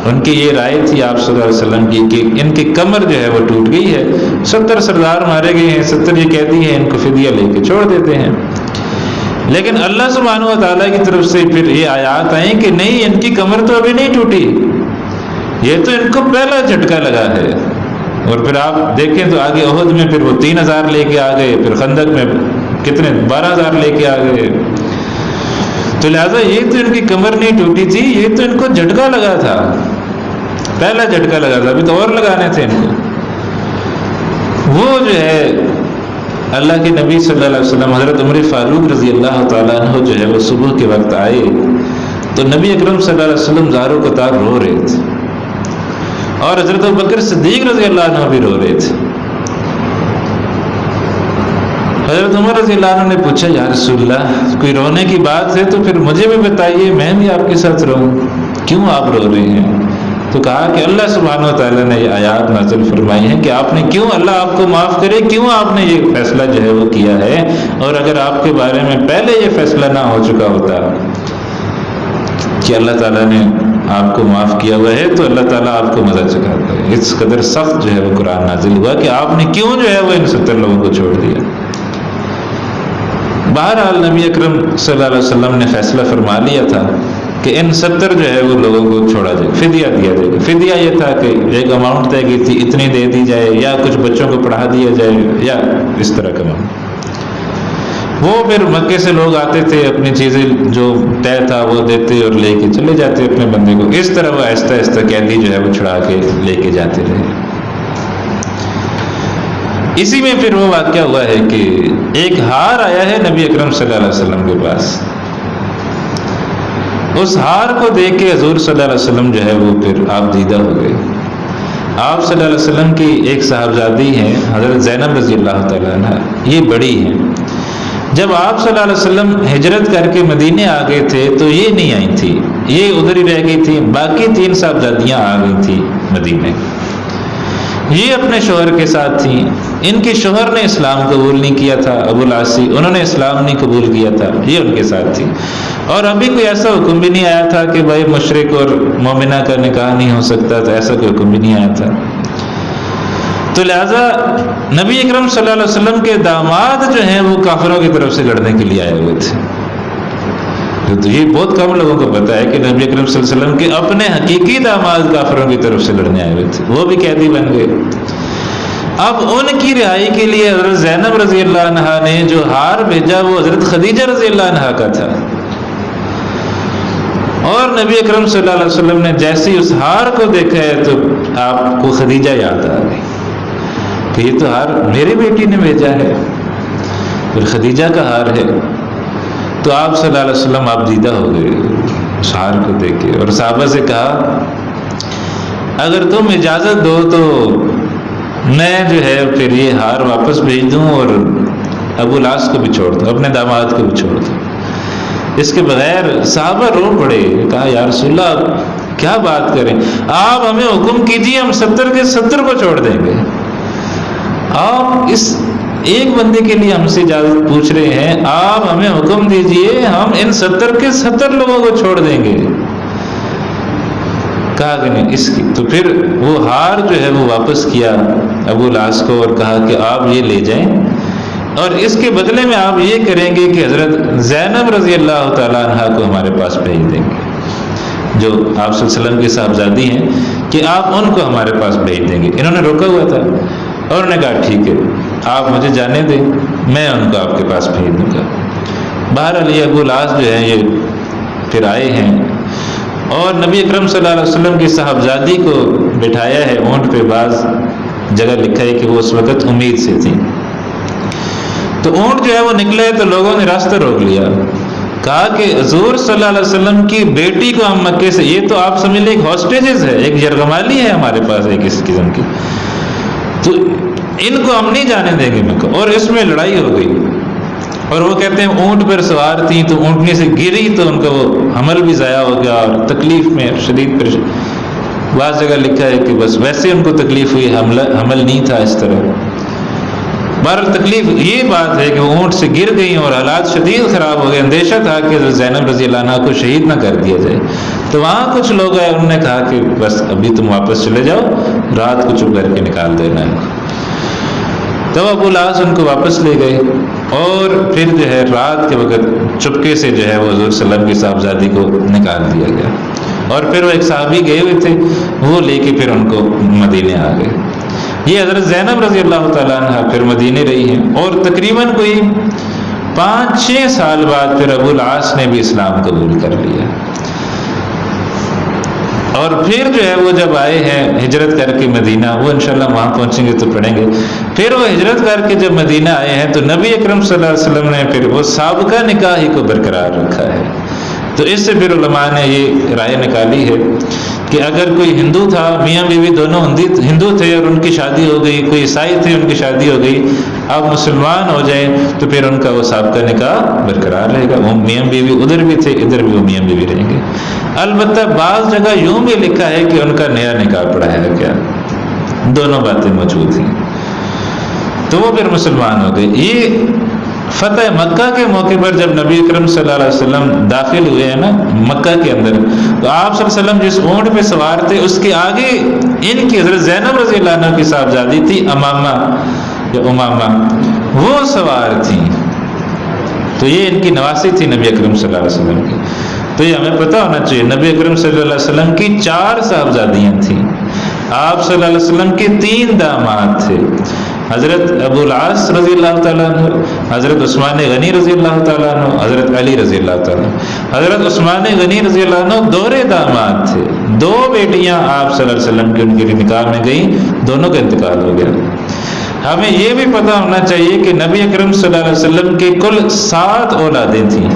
A: ان کی یہ رائے تھی آپ صلی اللہ علیہ وسلم کی کہ ان کی کمر جو ہے وہ ٹوٹ گئی ہے، 70 سردار مارے گئے ہیں، 70 یہ قیدی ہیں، ان کو فدیہ لے کے چھوڑ دیتے ہیں۔ لیکن اللہ سبحانہ و تعالیٰ کی طرف سے پھر یہ آیات آئیں کہ نہیں، ان کی کمر تو ابھی نہیں ٹوٹی، یہ تو ان کو پہلا جھٹکا لگا ہے۔ اور پھر آپ دیکھیں تو آگے احد میں پھر وہ 3000 لے کے آ گئے، پھر خندق میں کتنے 12000 لے کے آ گئے، تو لہٰذا یہ تو ان کی کمر نہیں ٹوٹی تھی، یہ تو ان کو جھٹکا لگا تھا، پہلا جھٹکا لگا تھا، ابھی تو اور لگانے تھے ان کو۔ وہ جو ہے اللہ کے نبی صلی اللہ علیہ وسلم حضرت عمر فاروق رضی اللہ تعالیٰ عنہ جو ہے وہ صبح کے وقت آئے تو نبی اکرم صلی اللہ علیہ وسلم زارو قطار رو رہے تھے، اور حضرت ابوبکر صدیق رضی اللہ عنہ بھی رو رہے تھے۔ حضرت عمر رضی اللہ عنہ نے پوچھا یا رسول اللہ، کوئی رونے کی بات ہے تو پھر مجھے بھی بتائیے، میں بھی آپ کے ساتھ رہوں، کیوں آپ رو رہے ہیں؟ تو کہا کہ اللہ سبحانہ و تعالیٰ نے یہ آیات نازل فرمائی ہیں کہ آپ نے کیوں، اللہ آپ کو معاف کرے، کیوں آپ نے یہ فیصلہ جو ہے وہ کیا ہے، اور اگر آپ کے بارے میں پہلے یہ فیصلہ نہ ہو چکا ہوتا کہ اللہ تعالیٰ نے آپ کو معاف کیا ہوا ہے تو اللہ تعالیٰ آپ کو مزہ چکھاتا ہے۔ اس قدر سخت جو ہے وہ قرآن نازل ہوا کہ آپ نے کیوں جو ہے وہ ان 70 لوگوں کو چھوڑ دیا۔ بہرحال نبی اکرم صلی اللہ علیہ وسلم نے فیصلہ فرما لیا تھا کہ ان 70 جو ہے وہ لوگوں کو چھوڑا جائے، فدیہ دیا جائے گا۔ فدیہ یہ تھا کہ ایک اماؤنٹ طے کی تھی، اتنی دے دی جائے، یا کچھ بچوں کو پڑھا دیا جائے، یا اس طرح کا معاملہ۔ وہ پھر مکے سے لوگ آتے تھے، اپنی چیزیں جو طے تھا وہ دیتے اور لے کے چلے جاتے اپنے بندے کو۔ اس طرح وہ آہستہ آہستہ قیدی جو ہے وہ چھڑا کے لے کے جاتے رہے۔ اسی میں پھر وہ واقعہ ہوا ہے کہ ایک ہار آیا ہے نبی اکرم صلی اللہ علیہ وسلم کے پاس۔ اس ہار کو دیکھ کے حضور صلی اللہ علیہ وسلم جو ہے وہ پھر آپ دیدہ ہو گئے۔ آپ صلی اللہ علیہ وسلم کی ایک صاحبزادی ہیں حضرت زینب رضی اللہ تعالیٰ عنہ، یہ بڑی ہیں۔ جب آپ صلی اللہ علیہ وسلم ہجرت کر کے مدینے آ گئے تھے تو یہ نہیں آئی تھی، یہ ادھر ہی رہ گئی تھی، باقی 3 صاحبزادیاں آ گئی تھی مدینے۔ یہ اپنے شوہر کے ساتھ تھیں، ان کے شوہر نے اسلام قبول نہیں کیا تھا، ابو العاص، انہوں نے اسلام نہیں قبول کیا تھا، یہ ان کے ساتھ تھی۔ اور ابھی کوئی ایسا حکم بھی نہیں آیا تھا کہ بھائی مشرک اور مومنہ کا نکاح نہیں ہو سکتا تھا، ایسا کوئی حکم بھی نہیں آیا تھا۔ تو لہٰذا نبی اکرم صلی اللہ علیہ وسلم کے داماد جو ہیں وہ کافروں کی طرف سے لڑنے کے لیے آئے ہوئے تھے۔ تو یہ بہت کم لوگوں کو پتا ہے کہ نبی اکرم صلی اللہ علیہ وسلم کے اپنے حقیقی داماد کافروں کی طرف سے لڑنے آئے ہوئے تھے، وہ بھی قیدی بن گئے۔ اب ان کی رہائی کے لیے حضرت زینب رضی اللہ عنہ نے جو ہار بھیجا وہ حضرت خدیجہ رضی اللہ عنہ کا تھا۔ اور نبی اکرم صلی اللہ علیہ وسلم نے جیسے ہی اس ہار کو دیکھا ہے تو آپ کو خدیجہ یاد آ گئی کہ یہ تو ہار میری بیٹی نے بھیجا ہے، پھر خدیجہ کا ہار ہے۔ تو آپ صلی اللہ علیہ وسلم آپ دیدہ ہو گئے اس ہار کو دیکھ کے، اور صحابہ سے کہا اگر تم اجازت دو تو میں جو ہے پھر یہ ہار واپس بھیج دوں اور ابو العاص کو بھی چھوڑ دوں، اپنے داماد کو بھی چھوڑ دوں۔ اس کے بغیر صحابہ رو پڑے، کہا یا رسول اللہ کیا بات کریں، آپ ہمیں حکم کیجیے، ہم 70 کے 70 کو چھوڑ دیں گے۔ آپ اس ایک بندے کے لیے ہم سے اجازت پوچھ رہے ہیں، آپ ہمیں حکم دیجئے، ہم ان 70 کے 70 لوگوں کو چھوڑ دیں گے۔ کہا کہ نہیں اس کی، تو پھر وہ ہار جو ہے وہ واپس کیا ابو العاص کو اور کہا کہ آپ یہ لے جائیں، اور اس کے بدلے میں آپ یہ کریں گے کہ حضرت زینب رضی اللہ تعالیٰ عنہ کو ہمارے پاس بھیج دیں گے، جو آپ صلی اللہ علیہ وسلم کی صاحبزادی ہیں، کہ آپ ان کو ہمارے پاس بھیج دیں گے۔ انہوں نے روکا ہوا تھا اور انہوں نے کہا ٹھیک ہے آپ مجھے جانے دیں، میں ان کو آپ کے پاس بھیج دوں گا۔ بہرحال یہ ابو العاص جو ہیں یہ پھر آئے ہیں اور نبی اکرم صلی اللہ علیہ وسلم کی صاحبزادی کو بٹھایا ہے اونٹ پہ۔ بعض جگہ لکھا ہے کہ وہ اس وقت امید سے تھی۔ تو اونٹ جو ہے وہ نکلے تو لوگوں نے راستہ روک لیا، کہا کہ حضور صلی اللہ علیہ وسلم کی بیٹی کو ہم مکے سے، یہ تو آپ سمجھ لیں ایک ہاسٹیجز ہے، ایک یرغمالی ہے ہمارے پاس ایک اس قسم کی، تو ان کو ہم نہیں جانے دیں گے مکہ۔ اور اس میں لڑائی ہو گئی، اور وہ کہتے ہیں اونٹ پر سوار تھیں تو اونٹنی سے گری تو ان کا وہ حمل بھی ضائع ہو گیا اور تکلیف میں شدید بعض جگہ لکھا ہے کہ بس ویسے ان کو تکلیف ہوئی، حمل نہیں تھا اس طرح۔ بہرحال تکلیف یہ بات ہے کہ وہ اونٹ سے گر گئیں اور حالات شدید خراب ہو گئے۔ اندیشہ تھا کہ زینب رضی اللہ عنہ کو شہید نہ کر دیا جائے، تو وہاں کچھ لوگ آئے، انہوں نے کہا کہ بس ابھی تم واپس چلے جاؤ، رات کو چپ کر کے نکال دینا ان کو۔ تو ابو العاص ان کو واپس لے گئے اور پھر جو ہے رات کے وقت چپکے سے جو ہے وہ حضور صلی اللہ علیہ وسلم کی صاحبزادی کو نکال دیا گیا، اور پھر وہ ایک صحابی گئے ہوئے تھے وہ لے کے پھر ان کو مدینے آ گئے۔ یہ حضرت زینب رضی اللہ تعالیٰ عنہ پھر مدینے رہی ہیں، اور تقریباً کوئی 5-6 سال بعد پھر ابو العاص نے بھی اسلام قبول کر لیا۔ اور پھر جو ہے وہ جب آئے ہیں ہجرت کر کے مدینہ، وہ انشاءاللہ وہاں پہنچیں گے تو پڑھیں گے، پھر وہ ہجرت کر کے جب مدینہ آئے ہیں تو نبی اکرم صلی اللہ علیہ وسلم نے پھر وہ سابقہ نکاح ہی کو برقرار رکھا ہے۔ تو اس سے پھر علماء نے یہ رائے نکالی ہے کہ اگر کوئی ہندو تھا، میاں بیوی دونوں ہندو تھے اور ان کی شادی ہو گئی، کوئی عیسائی تھے ان کی شادی ہو گئی، اب مسلمان ہو جائیں تو پھر ان کا وہ سابقہ نکاح برقرار رہے گا، وہ میاں بیوی ادھر بھی تھے ادھر بھی وہ میاں بیوی رہیں گے۔ البتہ بعض جگہ یوں بھی لکھا ہے کہ ان کا نیا نکاح پڑھایا گیا، دونوں باتیں موجود ہیں، تو وہ پھر مسلمان ہو گئے۔ یہ فتح مکہ کے موقع پر جب نبی اکرم صلی اللہ علیہ وسلم داخل ہوئے ہیں نا مکہ کے اندر، تو آپ صلی اللہ علیہ وسلم جس اونٹ پہ سوار تھے اس کے آگے ان کی حضرت زینب رضی اللہ عنہ کی صاحبزادی تھی امامہ یا امامہ، وہ سوار تھیں۔ تو یہ ان کی نواسی تھی نبی اکرم صلی اللہ علیہ وسلم کی. تو یہ ہمیں پتہ ہونا چاہیے نبی اکرم صلی اللہ علیہ وسلم کی 4 صاحبزادیاں تھیں. آپ صلی اللہ علیہ وسلم کے 3 داماد تھے، حضرت ابو العاص رضی اللہ تعالیٰ عنہ، حضرت عثمان غنی رضی اللہ تعالیٰ عنہ، حضرت علی رضی اللہ تعالیٰ عنہ. حضرت عثمان غنی رضی اللہ عنہ دوہرے داماد تھے، 2 بیٹیاں آپ صلی اللہ علیہ وسلم کی ان کے نکاح میں گئیں، دونوں کا انتقال ہو گیا. ہمیں یہ بھی پتہ ہونا چاہیے کہ نبی اکرم صلی اللہ علیہ وسلم کے کل 7 اولادیں تھیں،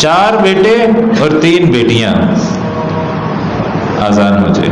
A: 4 بیٹے اور 3 بیٹیاں. آزان ہو جائے.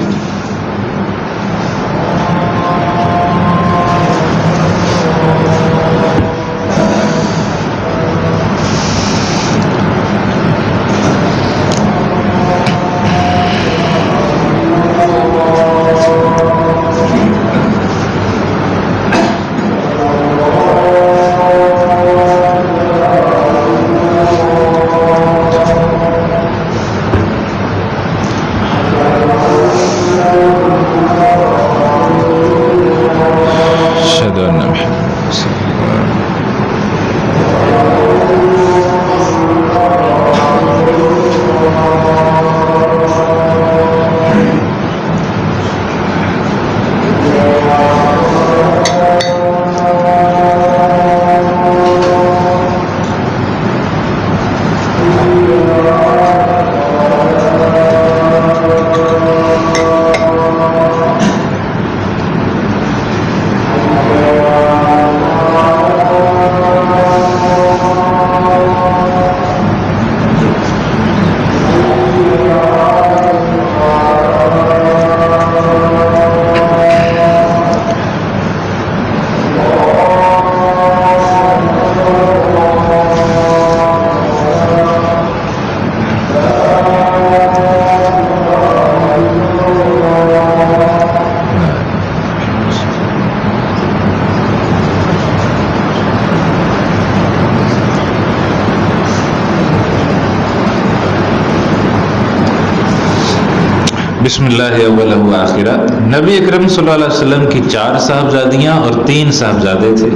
A: بسم اللہ اولہ و آخرہ. نبی اکرم صلی اللہ علیہ وسلم کی 4 صاحبزادیاں اور 3 صاحبزادے تھے،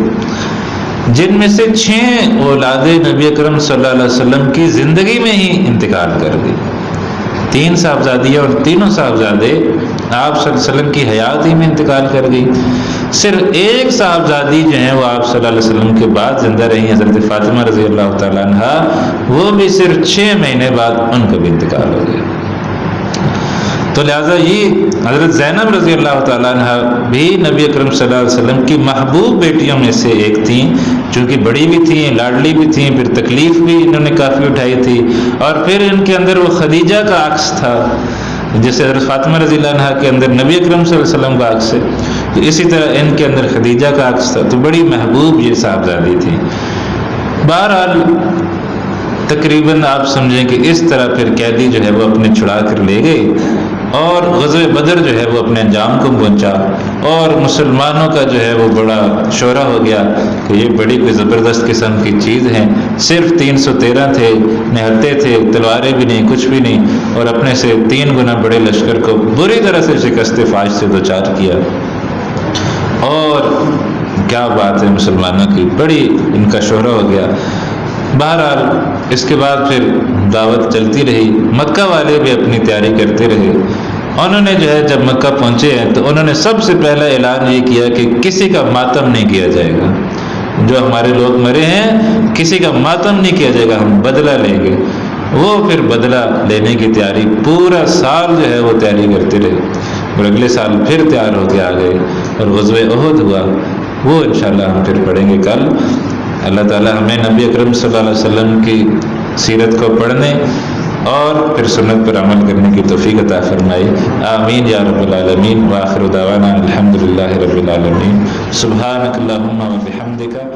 A: جن میں سے 6 اولادیں نبی اکرم صلی اللہ علیہ وسلم کی زندگی میں ہی انتقال کر گئی. 3 صاحبزادیاں اور تینوں صاحبزادے آپ صلی اللہ علیہ وسلم کی حیات ہی میں انتقال کر گئی. صرف ایک صاحبزادی جو ہیں وہ آپ صلی اللہ علیہ وسلم کے بعد زندہ رہی، حضرت فاطمہ رضی اللہ تعالیٰ عنہ، وہ بھی صرف 6 مہینے بعد ان کا بھی انتقال ہو گیا. تو لہٰذا یہ حضرت زینب رضی اللہ تعالیٰ عنہ بھی نبی اکرم صلی اللہ علیہ وسلم کی محبوب بیٹیوں میں سے ایک تھیں، چونکہ بڑی بھی تھیں، لاڈلی بھی تھیں، پھر تکلیف بھی انہوں نے کافی اٹھائی تھی، اور پھر ان کے اندر وہ خدیجہ کا عکس تھا، جیسے حضرت فاطمہ رضی اللہ عنہ کے اندر نبی اکرم صلی اللہ علیہ وسلم کا عکس ہے، تو اسی طرح ان کے اندر خدیجہ کا عکس تھا. تو بڑی محبوب یہ صاحبزادی تھی. بہرحال تقریباً آپ سمجھیں کہ اس طرح پھر قیدی جو ہے وہ اپنے چھڑا کر لے گئے، اور غزوہ بدر جو ہے وہ اپنے انجام کو پہنچا، اور مسلمانوں کا جو ہے وہ بڑا شورا ہو گیا کہ یہ بڑی کوئی زبردست قسم کی چیز ہے. صرف 313 تھے، نہتے تھے، تلواریں بھی نہیں، کچھ بھی نہیں، اور اپنے سے 3 گنا بڑے لشکر کو بری طرح سے شکست فاش سے دوچار کیا. اور کیا بات ہے، مسلمانوں کی بڑی ان کا شورا ہو گیا. بہرحال اس کے بعد پھر دعوت چلتی رہی. مکہ والے بھی اپنی تیاری کرتے رہے. انہوں نے جو ہے جب مکہ پہنچے ہیں تو انہوں نے سب سے پہلا اعلان یہ کیا کہ کسی کا ماتم نہیں کیا جائے گا، جو ہمارے لوگ مرے ہیں کسی کا ماتم نہیں کیا جائے گا، ہم بدلہ لیں گے. وہ پھر بدلہ لینے کی تیاری پورا سال جو ہے وہ تیاری کرتے رہے، اور اگلے سال پھر تیار ہو کے آ گئے، اور غزوہ احد ہوا. وہ انشاءاللہ ہم پھر پڑھیں گے کل. اللہ تعالی ہمیں نبی اکرم صلی اللہ علیہ وسلم کی سیرت کو پڑھنے اور پھر سنت پر عمل کرنے کی توفیق عطا فرمائے. آمین یا رب العالمین. وآخر دعوانا الحمدللہ رب العالمین. سبحانک اللہم و بحمدک